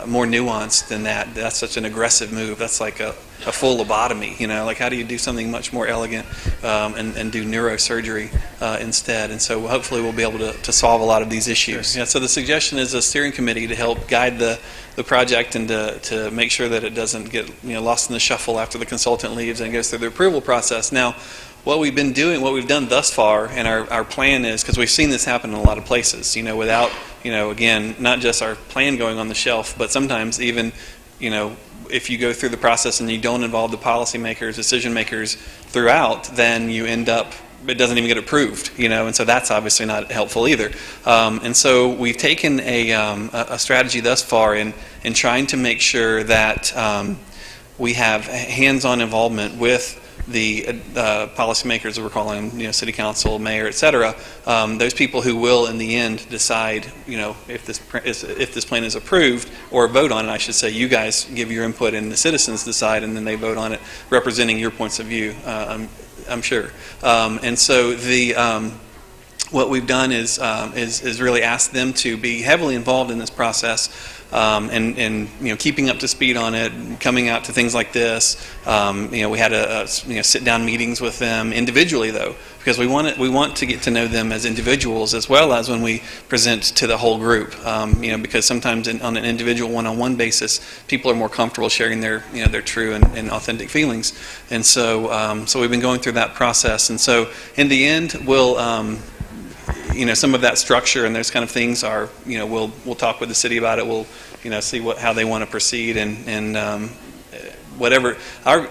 [SPEAKER 3] more nuanced than that? That's such an aggressive move. That's like a full lobotomy, like how do you do something much more elegant and do neurosurgery instead? And so hopefully we'll be able to solve a lot of these issues. Yeah, so the suggestion is a steering committee to help guide the project, and to make sure that it doesn't get lost in the shuffle after the consultant leaves and goes through the approval process. Now, what we've done thus far, and our plan is, because we've seen this happen in a lot of places, without, again, not just our plan going on the shelf, but sometimes even, if you go through the process and you don't involve the policymakers, decision makers throughout, then you end up, it doesn't even get approved, and so that's obviously not helpful either. And so we've taken a strategy thus far in trying to make sure that we have hands-on involvement with the policymakers that we're calling, city council, mayor, et cetera, those people who will in the end decide, if this plan is approved, or vote on it, I should say. You guys give your input and the citizens decide, and then they vote on it, representing your points of view, I'm sure. And so what we've done is really asked them to be heavily involved in this process, and keeping up to speed on it, coming out to things like this. We had sit down meetings with them individually, though, because we want to get to know them as individuals as well as when we present to the whole group. Because sometimes on an individual one-on-one basis, people are more comfortable sharing their true and authentic feelings, and so we've been going through that process, and so in the end we'll. Some of that structure and those kind of things are, we'll talk with the city about it. We'll, see how they want to proceed and whatever. Our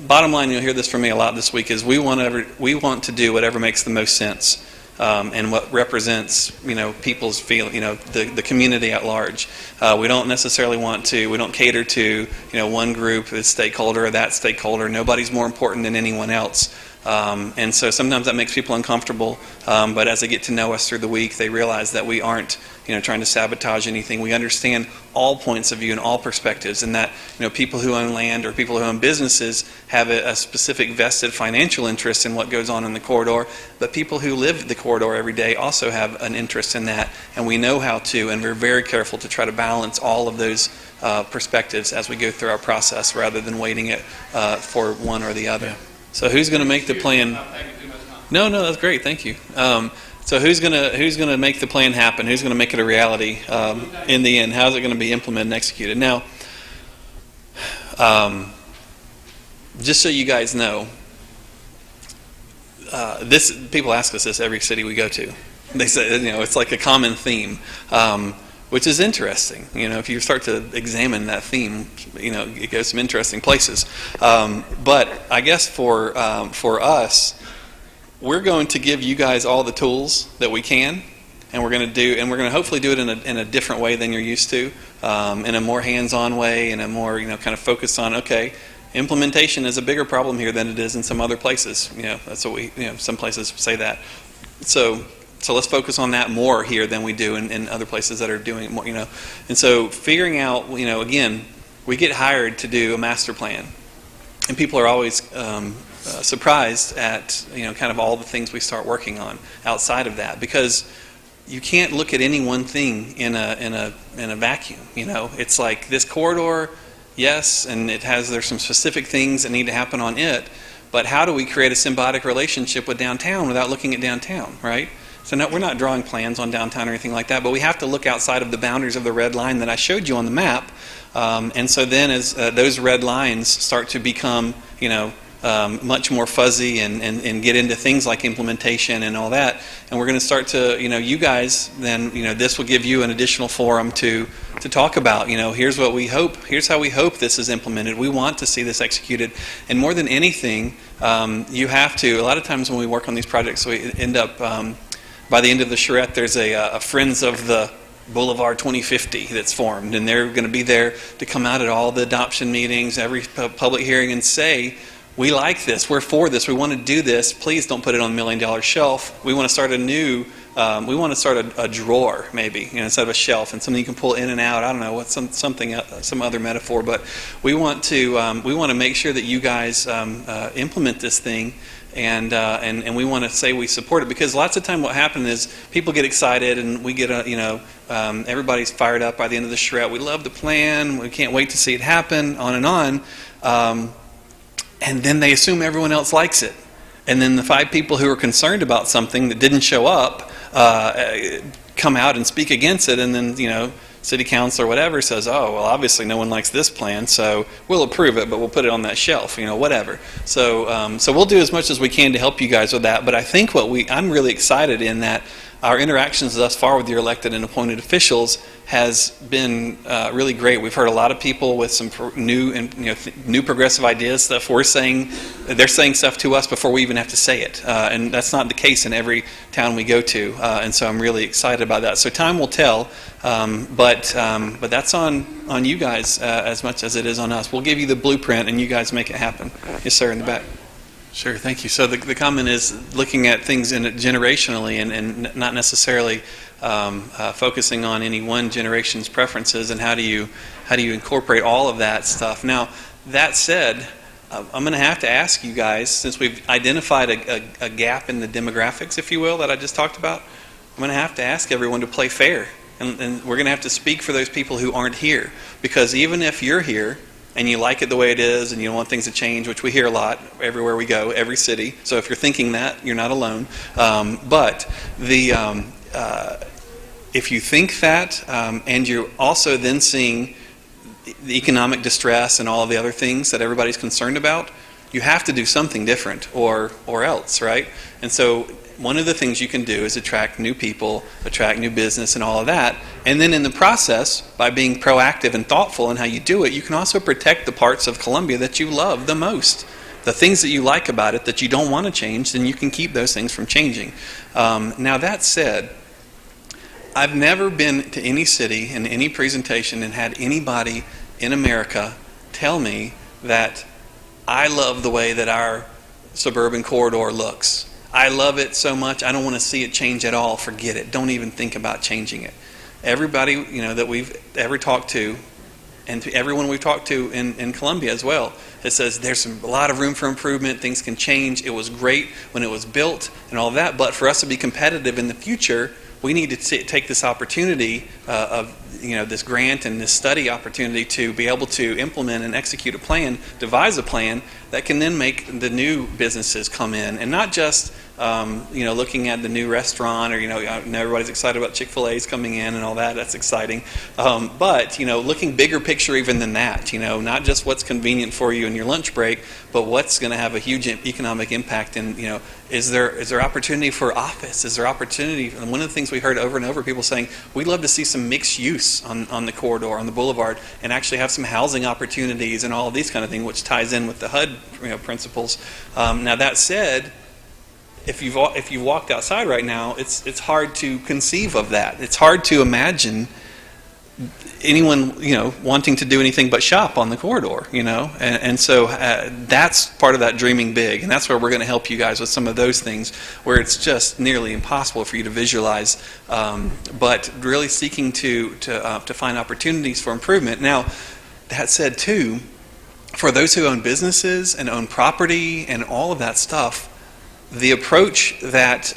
[SPEAKER 3] bottom line, you'll hear this from me a lot this week, is we want to do whatever makes the most sense, and what represents, people's feeling, the community at large. We don't necessarily we don't cater to, one group, this stakeholder or that stakeholder. Nobody's more important than anyone else. And so sometimes that makes people uncomfortable, but as they get to know us through the week, they realize that we aren't trying to sabotage anything. We understand all points of view and all perspectives, and that people who own land or people who own businesses have a specific vested financial interest in what goes on in the corridor, but people who live the corridor every day also have an interest in that, and we know how to, and we're very careful to try to balance all of those perspectives as we go through our process, rather than waiting it for one or the other. Yeah. So who's going to make the plan? No, that's great. Thank you. So who's going to make the plan happen? Who's going to make it a reality in the end? How's it going to be implemented and executed? Now, just so you guys know, people ask us this every city we go to. They say it's like a common theme. Which is interesting. If you start to examine that theme, it goes some interesting places. But I guess for us, we're going to give you guys all the tools that we can, and we're going to hopefully do it in a different way than you're used to, in a more hands-on way, in a more kind of focused on, okay, implementation is a bigger problem here than it is in some other places. That's what some places say that. So let's focus on that more here than we do in other places that are doing it more, And so figuring out, again, we get hired to do a master plan, and people are always surprised at, kind of all the things we start working on outside of that, because you can't look at any one thing in a vacuum. It's like this corridor, yes, and there's some specific things that need to happen on it, but how do we create a symbiotic relationship with downtown without looking at downtown, right? So no, we're not drawing plans on downtown or anything like that, but we have to look outside of the boundaries of the red line that I showed you on the map. And so then as those red lines start to become, much more fuzzy and get into things like implementation and all that, and we're going to start to, you guys, then, this will give you an additional forum to talk about, here's what we hope, here's how we hope this is implemented. We want to see this executed. And more than anything, you have to, a lot of times when we work on these projects, we end up, by the end of the charrette, there's a Friends of the Boulevard 2050 that's formed, and they're going to be there to come out at all the adoption meetings, every public hearing, and say, we like this, we're for this, we want to do this, please don't put it on the $1 million shelf. We want to start a drawer, maybe, instead of a shelf, and something you can pull in and out. I don't know, some other metaphor, but we want to make sure that you guys implement this thing. And we want to say we support it, because lots of time what happens is people get excited and we get everybody's fired up by the end of the charrette. We love the plan, we can't wait to see it happen, on and on, and then they assume everyone else likes it, and then the 5 people who are concerned about something that didn't show up come out and speak against it, and then city council or whatever says, oh, well, obviously no one likes this plan, so we'll approve it, but we'll put it on that shelf, whatever. So we'll do as much as we can to help you guys with that. But I think I'm really excited in that our interactions thus far with your elected and appointed officials has been really great. We've heard a lot of people with some new progressive ideas, stuff they're saying stuff to us before we even have to say it, and that's not the case in every town we go to, and so I'm really excited about that. So time will tell, but that's on you guys as much as it is on us. We'll give you the blueprint, and you guys make it happen. Yes, sir, in the back. Sure, thank you. So the comment is looking at things generationally and not necessarily focusing on any one generation's preferences, and how do you incorporate all of that stuff. Now, that said, I'm going to have to ask you guys, since we've identified a gap in the demographics, if you will, that I just talked about, I'm going to have to ask everyone to play fair. And we're going to have to speak for those people who aren't here. Because even if you're here and you like it the way it is and you don't want things to change, which we hear a lot everywhere we go, every city. So if you're thinking that, you're not alone. But if you think that and you're also then seeing the economic distress and all of the other things that everybody's concerned about, you have to do something different or else, right? And so one of the things you can do is attract new people, attract new business and all of that. And then in the process, by being proactive and thoughtful in how you do it, you can also protect the parts of Columbia that you love the most. The things that you like about it that you don't want to change, then you can keep those things from changing. Now that said, I've never been to any city in any presentation and had anybody in America tell me that I love the way that our suburban corridor looks. I love it so much, I don't want to see it change at all. Forget it. Don't even think about changing it. Everybody that we've ever talked to, and to everyone we've talked to in Columbia as well, it says there's a lot of room for improvement, things can change, it was great when it was built and all that, but for us to be competitive in the future, we need to take this opportunity of this grant and this study opportunity to be able to implement and execute a plan, devise a plan that can then make the new businesses come in, and not just looking at the new restaurant, or everybody's excited about Chick-fil-A's coming in and all that. That's exciting, but looking bigger picture even than that. Not just what's convenient for you in your lunch break, but what's going to have a huge economic impact. And is there opportunity for office? Is there opportunity? And one of the things we heard over and over, people saying we'd love to see some mixed use on the corridor, on the boulevard, and actually have some housing opportunities and all of these kind of things, which ties in with the HUD principles. Now that said, if you've walked outside right now, it's hard to conceive of that. It's hard to imagine anyone wanting to do anything but shop on the corridor. And so that's part of that dreaming big, and that's where we're going to help you guys with some of those things where it's just nearly impossible for you to visualize, but really seeking to find opportunities for improvement. Now, that said too, for those who own businesses and own property and all of that stuff, the approach that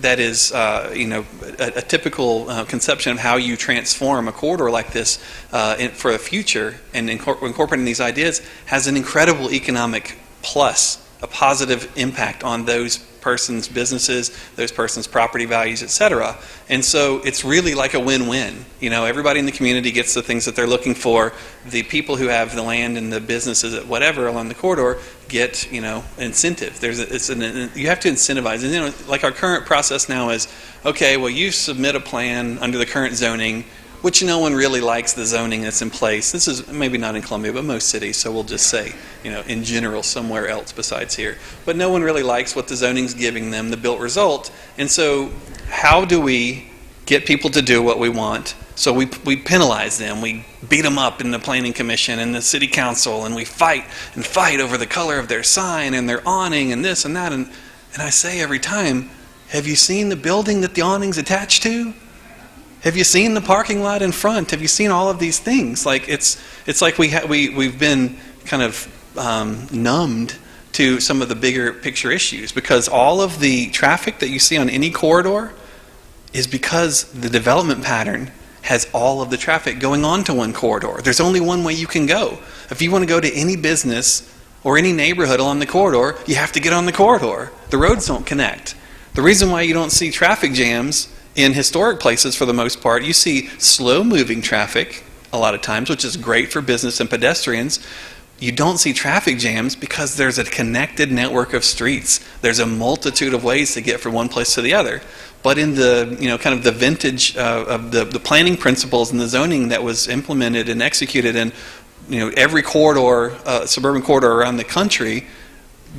[SPEAKER 3] is a typical conception of how you transform a corridor like this for the future and incorporating these ideas has an incredible economic plus, a positive impact on those persons' businesses, those persons' property values, etc. And so it's really like a win-win. Everybody in the community gets the things that they're looking for. The people who have the land and the businesses, whatever, along the corridor get incentive. You have to incentivize. And like our current process now is, okay, well, you submit a plan under the current zoning, which no one really likes the zoning that's in place. This is maybe not in Columbia, but most cities, so we'll just say, in general, somewhere else besides here. But no one really likes what the zoning's giving them, the built result. And so how do we get people to do what we want? So we penalize them, we beat them up in the planning commission and the city council, and we fight over the color of their sign and their awning and this and that. And I say every time, have you seen the building that the awning's attached to? Have you seen the parking lot in front? Have you seen all of these things? Like it's like we've been kind of numbed to some of the bigger picture issues, because all of the traffic that you see on any corridor is because the development pattern has all of the traffic going onto one corridor. There's only one way you can go. If you want to go to any business or any neighborhood along the corridor, you have to get on the corridor. The roads don't connect. The reason why you don't see traffic jams in historic places, for the most part, you see slow-moving traffic a lot of times, which is great for business and pedestrians. You don't see traffic jams because there's a connected network of streets. There's a multitude of ways to get from one place to the other. But in the kind of the vintage of the planning principles and the zoning that was implemented and executed in every corridor, suburban corridor around the country,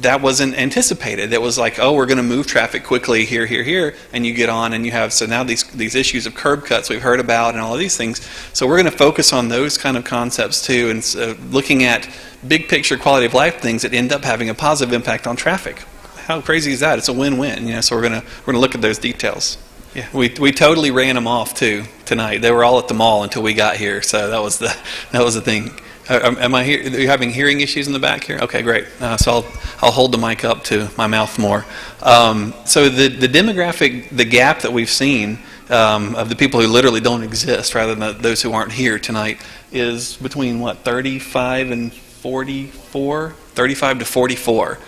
[SPEAKER 3] that wasn't anticipated. It was like, oh, we're going to move traffic quickly here, and you get on and you have, so now these issues of curb cuts we've heard about and all of these things. So we're going to focus on those kind of concepts too, and looking at big picture quality of life things that end up having a positive impact on traffic. How crazy is that? It's a win-win. So we're going to look at those details. Yeah, we totally ran them off too tonight. They were all at the mall until we got here, so that was the thing. Am I here? Are you having hearing issues in the back here? Okay, great. So I'll hold the mic up to my mouth more. So the demographic, the gap that we've seen of the people who literally don't exist, rather than those who aren't here tonight, is between 35 and 44, 35 to 44.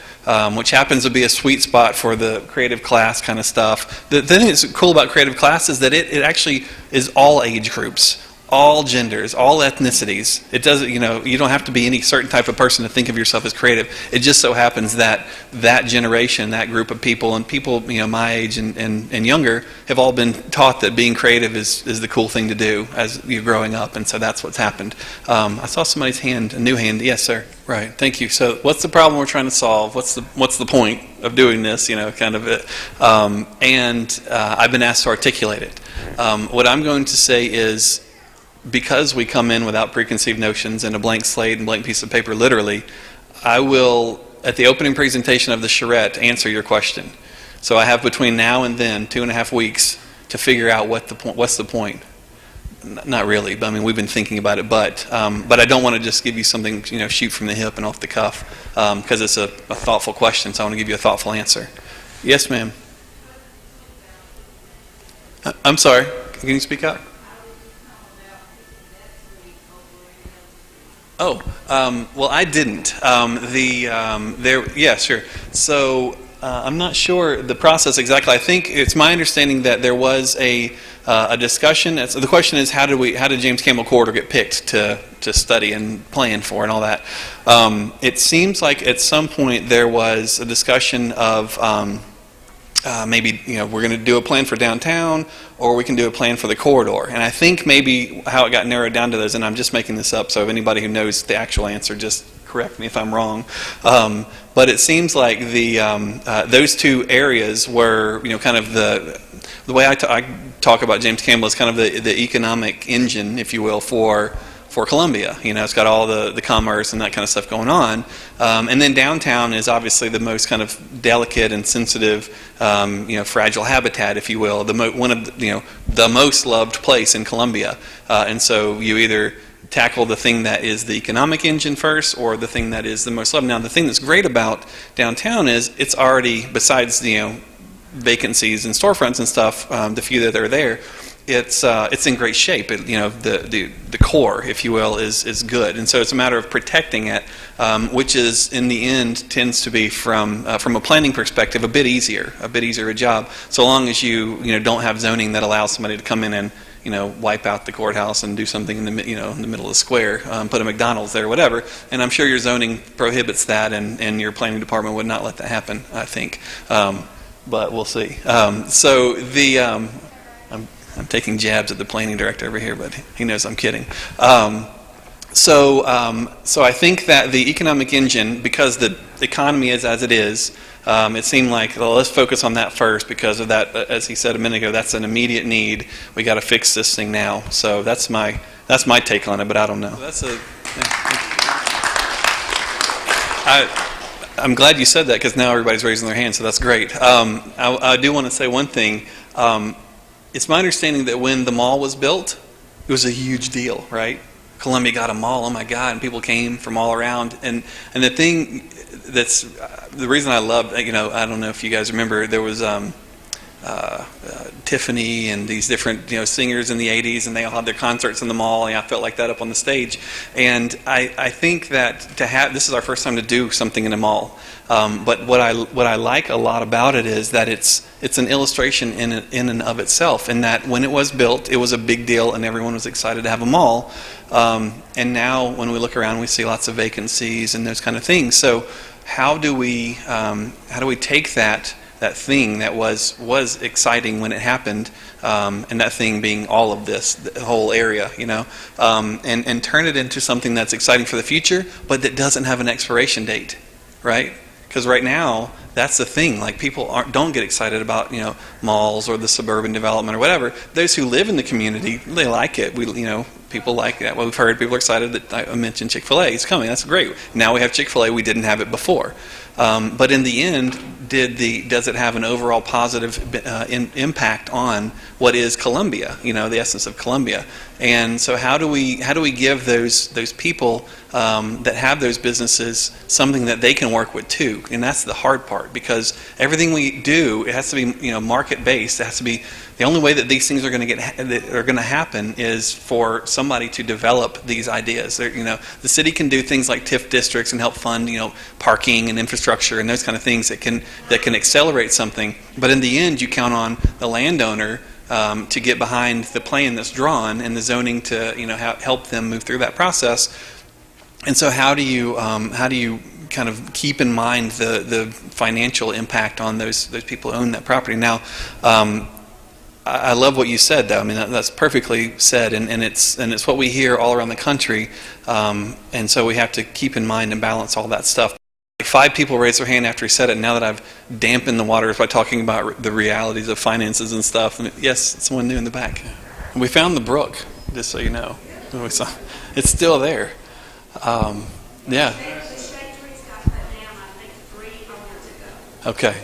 [SPEAKER 3] Which happens to be a sweet spot for the creative class kind of stuff. The thing that's cool about creative class is that it actually is all age groups, all genders, all ethnicities. It doesn't, you don't have to be any certain type of person to think of yourself as creative. It just so happens that that generation, that group of people, and people, my age and younger, have all been taught that being creative is the cool thing to do as you're growing up, and so that's what's happened. I saw somebody's hand, a new hand. Yes, sir. Right. Thank you. So, what's the problem we're trying to solve? What's the point of doing this? Kind of it. I've been asked to articulate it. What I'm going to say is, because we come in without preconceived notions and a blank slate and blank piece of paper, literally, I will, at the opening presentation of the charrette, answer your question. So I have between now and then 2.5 weeks to figure out what's the point. Not really, but we've been thinking about it. But I don't want to just give you something, shoot from the hip and off the cuff, because it's a thoughtful question. So I want to give you a thoughtful answer. Yes, ma'am. I'm sorry. Can you speak up? Oh, well, I didn't. Yeah, sure. So I'm not sure the process exactly. I think it's my understanding that there was a discussion. So the question is, how did James Campbell Corridor get picked to study and plan for and all that? It seems like at some point there was a discussion of maybe we're going to do a plan for downtown, or we can do a plan for the corridor. And I think maybe how it got narrowed down to those, and I'm just making this up, so if anybody who knows the actual answer, just correct me if I'm wrong. But it seems like those two areas were, kind of the way I talk about James Campbell is kind of the economic engine, if you will, for Columbia. It's got all the commerce and that kind of stuff going on. And then downtown is obviously the most kind of delicate and sensitive, fragile habitat, if you will, one of the most loved place in Columbia. And so you either tackle the thing that is the economic engine first, or the thing that is the most loved. Now, the thing that's great about downtown is it's already, besides vacancies and storefronts and stuff, the few that are there, it's in great shape. The core, if you will, is good, and so it's a matter of protecting it, which is in the end tends to be from a planning perspective a bit easier a job, so long as you don't have zoning that allows somebody to come in and wipe out the courthouse and do something in the middle of the square, put a McDonald's there, whatever. And I'm sure your zoning prohibits that, and your planning department would not let that happen, I think. But we'll see. I'm taking jabs at the planning director over here, but he knows I'm kidding. So I think that the economic engine, because the economy is as it is, it seemed like, well, let's focus on that first, because of that, as he said a minute ago, that's an immediate need. We got to fix this thing now. So that's my take on it, but I don't know. I'm glad you said that, because now everybody's raising their hand, so that's great. I do want to say one thing. It's my understanding that when the mall was built, it was a huge deal, right? Columbia got a mall, oh my God, and people came from all around. And the thing that's, the reason I loved, I don't know if you guys remember, there was Tiffany and these different singers in the 80s, and they all had their concerts in the mall, and I felt like that up on the stage. And I think that this is our first time to do something in a mall. But what I like a lot about it is that it's an illustration in and of itself, in that when it was built, it was a big deal and everyone was excited to have a mall. And now when we look around, we see lots of vacancies and those kind of things. So how do we take that thing that was exciting when it happened, and that thing being all of this, the whole area, and turn it into something that's exciting for the future, but that doesn't have an expiration date, right? Because right now, that's the thing. Like, people don't get excited about malls or the suburban development or whatever. Those who live in the community, they like it. People like that. Well, we've heard people are excited that I mentioned Chick-fil-A. It's coming. That's great. Now we have Chick-fil-A. We didn't have it before. But in the end, does it have an overall positive impact on what is Columbia? The essence of Columbia. And so how do we give those people that have those businesses something that they can work with too? And that's the hard part, because everything we do, it has to be market based. It has to be, the only way that these things are going to happen is for somebody to develop these ideas. The city can do things like TIF districts and help fund parking and infrastructure and those kind of things that can accelerate something. But in the end, you count on the landowner to get behind the plan that's drawn and the zoning to help them move through that process. And so how do you kind of keep in mind the financial impact on those people who own that property? Now, I love what you said, though. I mean, that's perfectly said, and it's what we hear all around the country, and so we have to keep in mind and balance all that stuff. 5 people raised their hand after he said it. Now that I've dampened the waters by talking about the realities of finances and stuff, yes, someone new in the back. We found the brook, just so you know. It's still there. Yeah. Okay.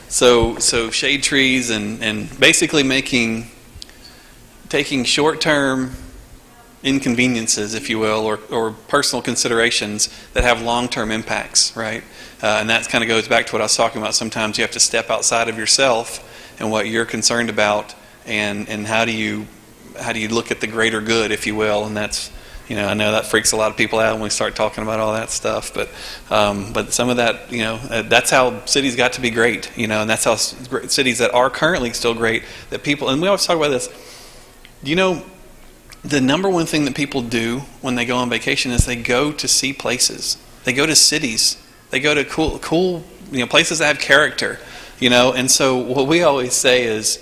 [SPEAKER 3] So shade trees and basically taking short-term inconveniences, if you will, or personal considerations that have long-term impacts, right? And that kind of goes back to what I was talking about. Sometimes you have to step outside of yourself and what you're concerned about, and how do you look at the greater good, if you will. And that's, I know that freaks a lot of people out when we start talking about all that stuff, but some of that, that's how cities got to be great, and that's how cities that are currently still great, that people, and we always talk about this, the number one thing that people do when they go on vacation is they go to see places. They go to cities. They go to cool places that have character, and so what we always say is,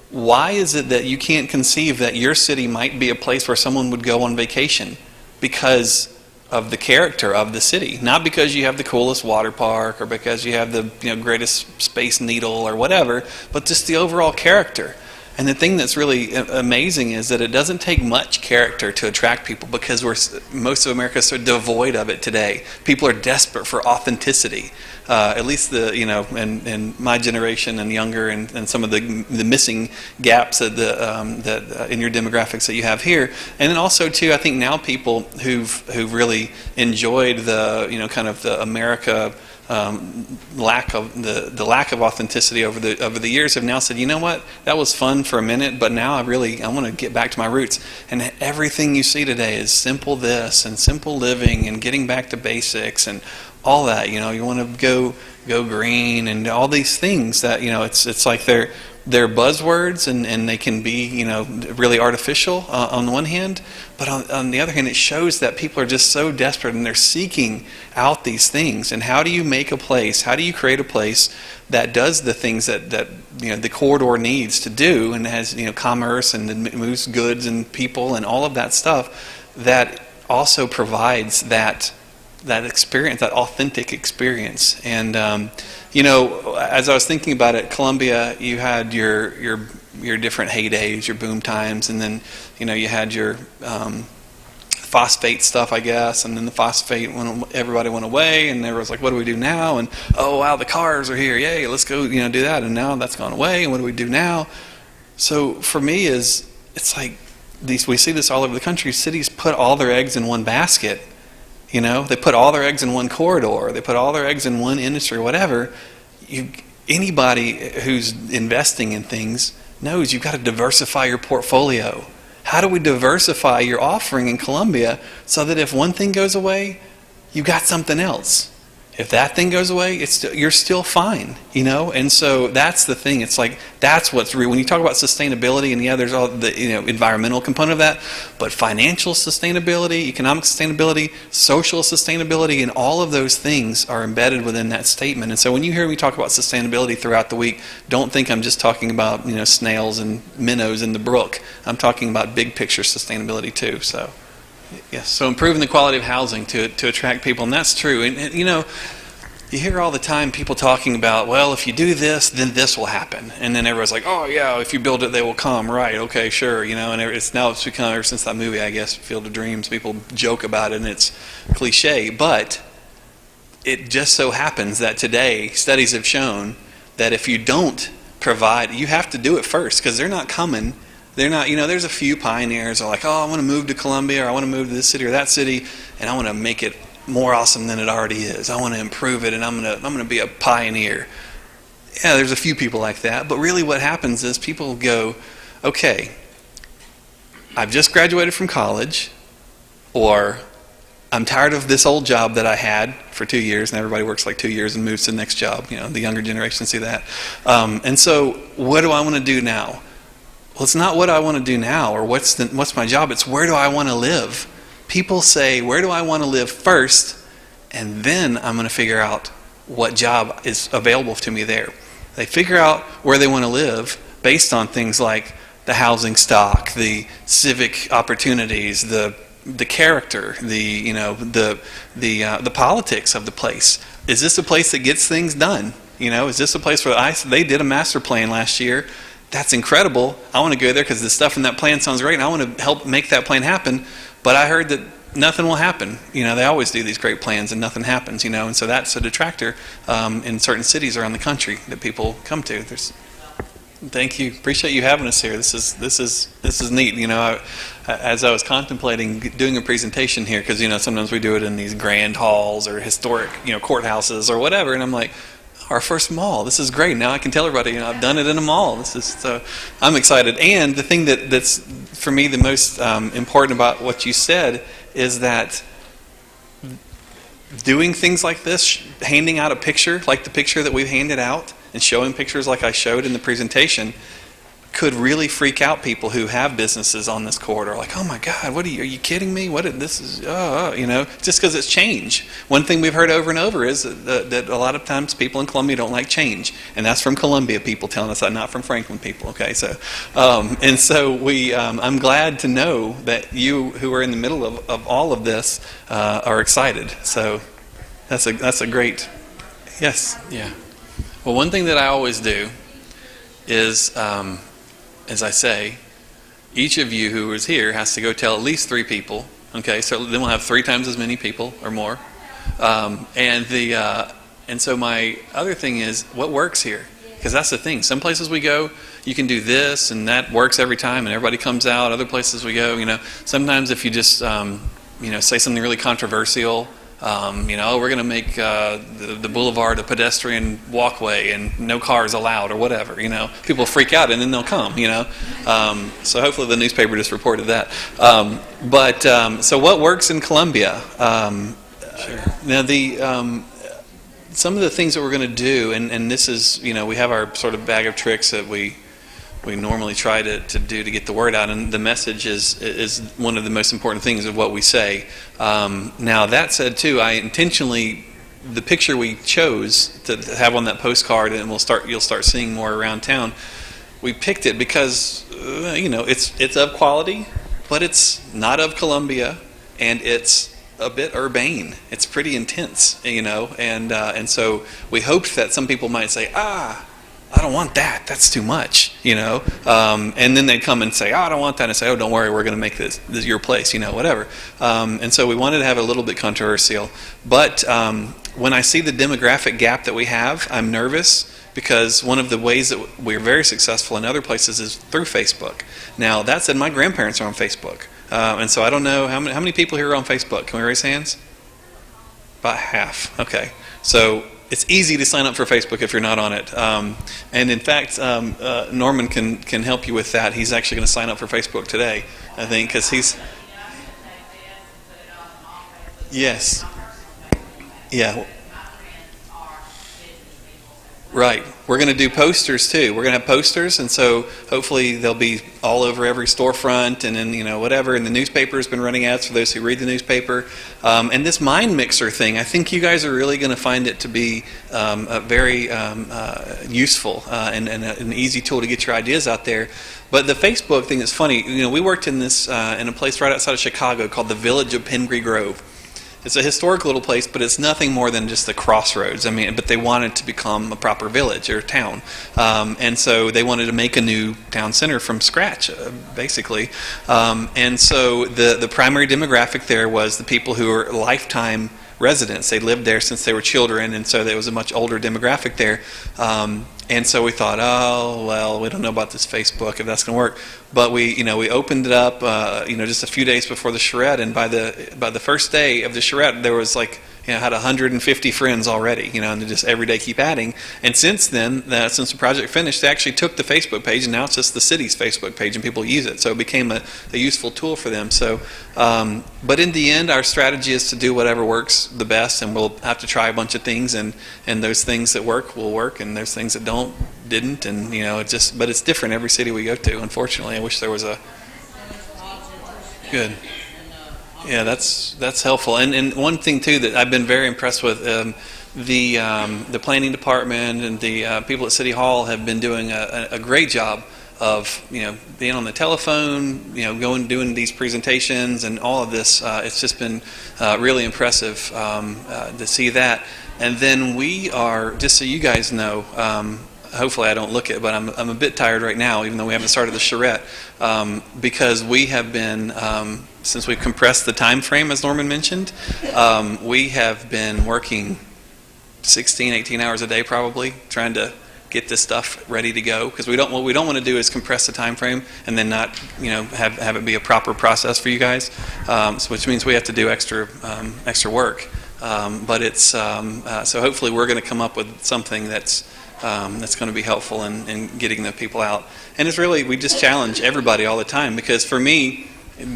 [SPEAKER 3] why is it that you can't conceive that your city might be a place where someone would go on vacation? Because of the character of the city, not because you have the coolest water park or because you have the greatest Space Needle or whatever, but just the overall character. And the thing that's really amazing is that it doesn't take much character to attract people, because most of America is so devoid of it today. People are desperate for authenticity. At least in my generation and younger, and some of the missing gaps that in your demographics that you have here. And then also too, I think now people who've really enjoyed the kind of the America lack of authenticity over the years have now said, you know what, that was fun for a minute, but now I want to get back to my roots. And everything you see today is simple this and simple living and getting back to basics and all that. You want to go green and all these things that it's like they're buzzwords, and they can be really artificial on the one hand, but on the other hand, it shows that people are just so desperate and they're seeking out these things. And how do you make a place? How do you create a place that does the things that the corridor needs to do, and has commerce and moves goods and people and all of that stuff, that also provides that experience, that authentic experience. And as I was thinking about it, Columbia, you had your different heydays, your boom times, and then you had your phosphate stuff, I guess, and then the phosphate everybody went away, and everyone's like, what do we do now? And oh wow, the cars are here, yay, let's go do that. And now that's gone away, and what do we do now? So for me, it's like we see this all over the country. Cities put all their eggs in one basket. They put all their eggs in one corridor. They put all their eggs in one industry, whatever. Anybody who's investing in things knows you've got to diversify your portfolio. How do we diversify your offering in Columbia so that if one thing goes away, you got something else? If that thing goes away, you're still fine, And so that's the thing. It's like, that's what's real. When you talk about sustainability, and there's all the environmental component of that, but financial sustainability, economic sustainability, social sustainability, and all of those things are embedded within that statement. And so when you hear me talk about sustainability throughout the week, don't think I'm just talking about snails and minnows in the brook. I'm talking about big picture sustainability too. So. Yes, so improving the quality of housing to attract people, and that's true. And you hear all the time people talking about, well, if you do this, then this will happen. And then everyone's like, oh yeah, if you build it, they will come. Right, okay, sure. And it's become, ever since that movie, I guess, Field of Dreams, people joke about it, and it's cliche. But it just so happens that today, studies have shown that if you don't provide, you have to do it first, because they're not coming. They're not, there's a few pioneers who are like, oh, I want to move to Columbia, or I want to move to this city or that city, and I want to make it more awesome than it already is. I want to improve it, and I'm gonna be a pioneer. Yeah, there's a few people like that, but really what happens is people go, okay, I've just graduated from college, or I'm tired of this old job that I had for 2 years, and everybody works like 2 years and moves to the next job. The younger generation see that. And so what do I want to do now? Well, it's not what I want to do now or what's my job. It's where do I want to live? People say, where do I want to live first? And then I'm going to figure out what job is available to me there. They figure out where they want to live based on things like the housing stock, the civic opportunities, the character, the politics of the place. Is this a place that gets things done? Is this a place where they did a master plan last year? That's incredible. I want to go there because the stuff in that plan sounds great, and I want to help make that plan happen. But I heard that nothing will happen. They always do these great plans and nothing happens. And so that's a detractor in certain cities around the country that people come to. Thank you. Appreciate you having us here. This is neat. As I was contemplating doing a presentation here, because sometimes we do it in these grand halls or historic courthouses or whatever, and I'm like, our first mall. This is great. Now I can tell everybody I've done it in a mall. So I'm excited. And the thing that's for me the most important about what you said is that doing things like this, handing out a picture like the picture that we've handed out, and showing pictures like I showed in the presentation, could really freak out people who have businesses on this corridor. Like, oh my God, are you kidding me? This is, just because it's change. One thing we've heard over and over is that a lot of times people in Columbia don't like change. And that's from Columbia people telling us that, not from Franklin people, okay? So, and so I'm glad to know that you who are in the middle of all of this are excited. So that's a great, yes.
[SPEAKER 4] Yeah. Well, one thing that I always do is, as I say, each of you who is here has to go tell at least 3 people. Okay, so then we'll have 3 times as many people or more. And so my other thing is what works here, because that's the thing. Some places we go, you can do this, and that works every time, and everybody comes out. Other places we go, sometimes if you just say something really controversial. We're going to make the Boulevard a pedestrian walkway and no cars allowed or whatever, people freak out and then they'll come, so hopefully the newspaper just reported that. So what works in Columbia?
[SPEAKER 3] Sure. Now some of the things that we're going to do, and this is, we have our sort of bag of tricks that we normally try to do to get the word out, and the message is one of the most important things of what we say. Now that said too, I intentionally, the picture we chose to have on that postcard, and you'll start seeing more around town, we picked it because it's of quality, but it's not of Columbia, and it's a bit urbane. It's pretty intense, and so we hoped that some people might say, I don't want that. That's too much, and then they'd come and say, I don't want that. And I say, don't worry, we're going to make this your place, whatever. And so we wanted to have it a little bit controversial. But when I see the demographic gap that we have, I'm nervous, because one of the ways that we're very successful in other places is through Facebook. Now, that said, my grandparents are on Facebook. And so I don't know, how many people here are on Facebook? Can we raise hands? About half. Okay. So it's easy to sign up for Facebook if you're not on it. And in fact, Norman can help you with that. He's actually going to sign up for Facebook today, I think, because he's... Yes. Yeah. Right. We're going to do posters too. We're going to have posters, and so hopefully they'll be all over every storefront, and then whatever. And the newspaper has been running ads for those who read the newspaper. And this mind mixer thing, I think you guys are really going to find it to be a very useful and an easy tool to get your ideas out there. But the Facebook thing is funny. We worked in this in a place right outside of Chicago called the Village of Pengree Grove. It's a historic little place, but it's nothing more than just the crossroads. But they wanted to become a proper village or town. And so they wanted to make a new town center from scratch, basically. And so the primary demographic there was the people who are lifetime residents. They lived there since they were children, and so there was a much older demographic there. And so we thought, oh, well, we don't know about this Facebook, if that's going to work. But we opened it up, just a few days before the charrette, and by the first day of the charrette, there was had 150 friends already, and they just every day keep adding. And since then, since the project finished, they actually took the Facebook page, and now it's just the city's Facebook page, and people use it. So it became a useful tool for them. So, but in the end, our strategy is to do whatever works the best, and we'll have to try a bunch of things, and those things that work will work, and there's things that didn't, and but it's different every city we go to. Unfortunately, I wish there was a good. Yeah, that's helpful. And one thing too that I've been very impressed with, the planning department and the people at City Hall have been doing a great job of being on the telephone, doing these presentations and all of this. It's just been really impressive to see that. And then we are, just so you guys know, hopefully I don't look it, but I'm a bit tired right now, even though we haven't started the charrette, because we have been, since we've compressed the time frame, as Norman mentioned, we have been working 16, 18 hours a day probably, trying to get this stuff ready to go, because what we don't want to do is compress the time frame and then not have it be a proper process for you guys, which means we have to do extra work. But it's so hopefully we're going to come up with something that's going to be helpful in getting the people out. And it's really, we just challenge everybody all the time, because for me,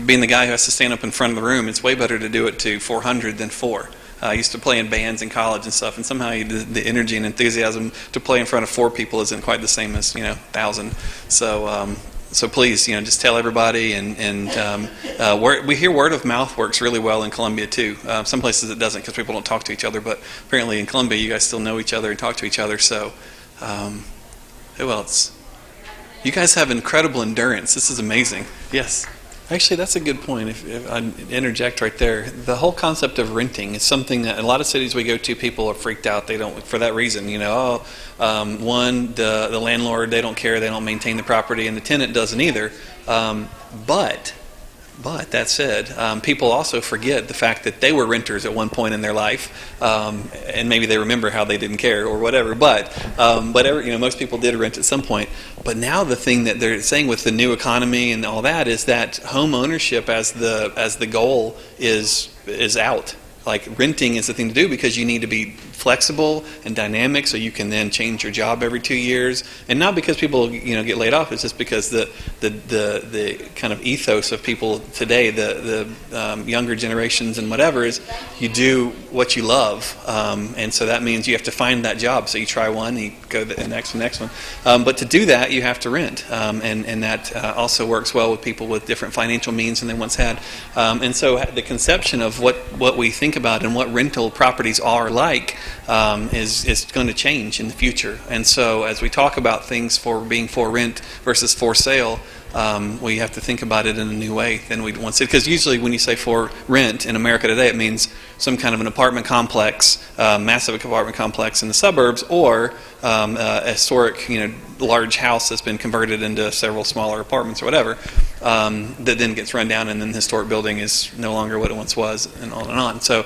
[SPEAKER 3] being the guy who has to stand up in front of the room, it's way better to do it to 400 than 4. I used to play in bands in college and stuff, and somehow the energy and enthusiasm to play in front of 4 people isn't quite the same as 1,000. So please, just tell everybody, and we hear word of mouth works really well in Columbia too. Some places it doesn't because people don't talk to each other, but apparently in Columbia you guys still know each other and talk to each other. So who else? You guys have incredible endurance. This is amazing. Yes. Actually, that's a good point. If I interject right there, the whole concept of renting is something that in a lot of cities we go to, people are freaked out. They don't, for that reason, the landlord, they don't care, they don't maintain the property, and the tenant doesn't either. But that said, people also forget the fact that they were renters at one point in their life, and maybe they remember how they didn't care or whatever. But most people did rent at some point. But now the thing that they're saying with the new economy and all that is that home ownership as the goal is out. Like renting is the thing to do, because you need to be flexible and dynamic, so you can then change your job every 2 years, and not because people get laid off. It's just because the kind of ethos of people today, the younger generations and whatever, is you do what you love, and so that means you have to find that job. So you try one, you go to the next one, but to do that you have to rent, and that also works well with people with different financial means than they once had, and so the conception of what we think about and what rental properties are like is going to change in the future. And so as we talk about things for being for rent versus for sale, we have to think about it in a new way than we'd once did. Because usually when you say for rent in America today, it means some kind of an apartment complex, massive apartment complex in the suburbs, or a historic, large house that's been converted into several smaller apartments or whatever, that then gets run down, and then the historic building is no longer what it once was, and on and on. So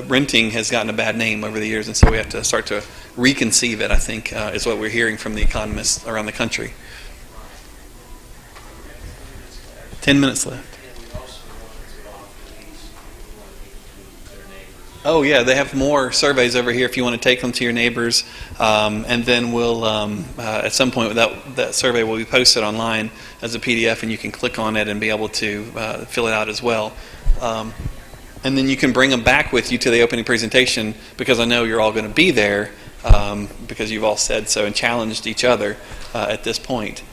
[SPEAKER 3] renting has gotten a bad name over the years, and so we have to start to reconceive it, I think, is what we're hearing from the economists around the country. 10 minutes left. Oh yeah, they have more surveys over here if you want to take them to your neighbors, and then we'll at some point that survey will be posted online as a PDF, and you can click on it and be able to fill it out as well, and then you can bring them back with you to the opening presentation, because I know you're all going to be there, because you've all said so and challenged each other at this point.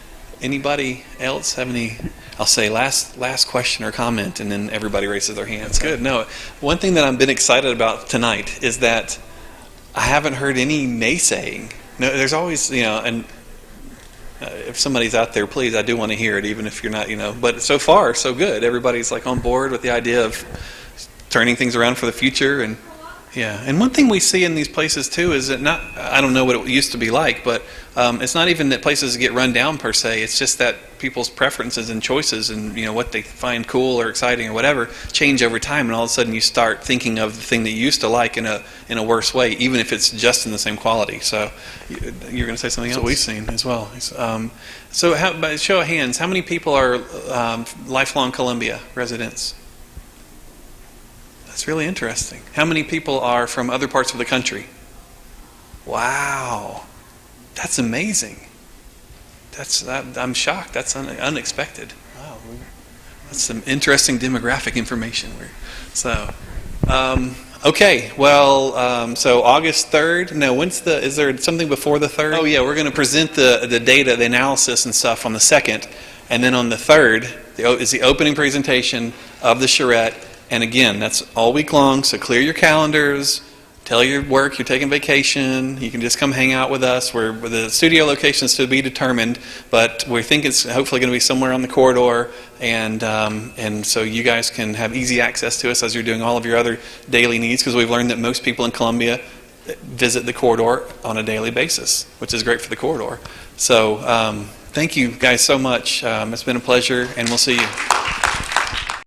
[SPEAKER 3] Anybody else have any? I'll say last question or comment, and then everybody raises their hands. Good. No, one thing that I've been excited about tonight is that I haven't heard any naysaying. No, there's always, and if somebody's out there, please, I do want to hear it, even if you're not, But so far, so good. Everybody's on board with the idea of turning things around for the future, and yeah. And one thing we see in these places too is that I don't know what it used to be like, but it's not even that places get run down per se. It's just that
[SPEAKER 4] people's preferences and choices and what they find cool or exciting or whatever change over time, and all of a sudden you start thinking of the thing that you used to like in a worse way, even if it's just in the same quality. So you're going to say something else?
[SPEAKER 3] That's what we've seen as well.
[SPEAKER 4] So by show of hands, how many people are lifelong Columbia residents? That's really interesting. How many people are from other parts of the country? Wow, that's amazing. I'm shocked. That's unexpected. Wow, that's some interesting demographic information. Okay. Well, so August 3rd. No, is there something before the 3rd? Oh yeah, we're going to present the data, the analysis and stuff on the 2nd, and then on the 3rd is the opening presentation of the charrette. And again, that's all week long. So clear your calendars. Tell your work you're taking vacation. You can just come hang out with us. The studio location is to be determined, but we think it's hopefully going to be somewhere on the corridor, and so you guys can have easy access to us as you're doing all of your other daily needs, because we've learned that most people in Columbia visit the corridor on a daily basis, which is great for the corridor. So thank you guys so much. It's been a pleasure, and we'll see you.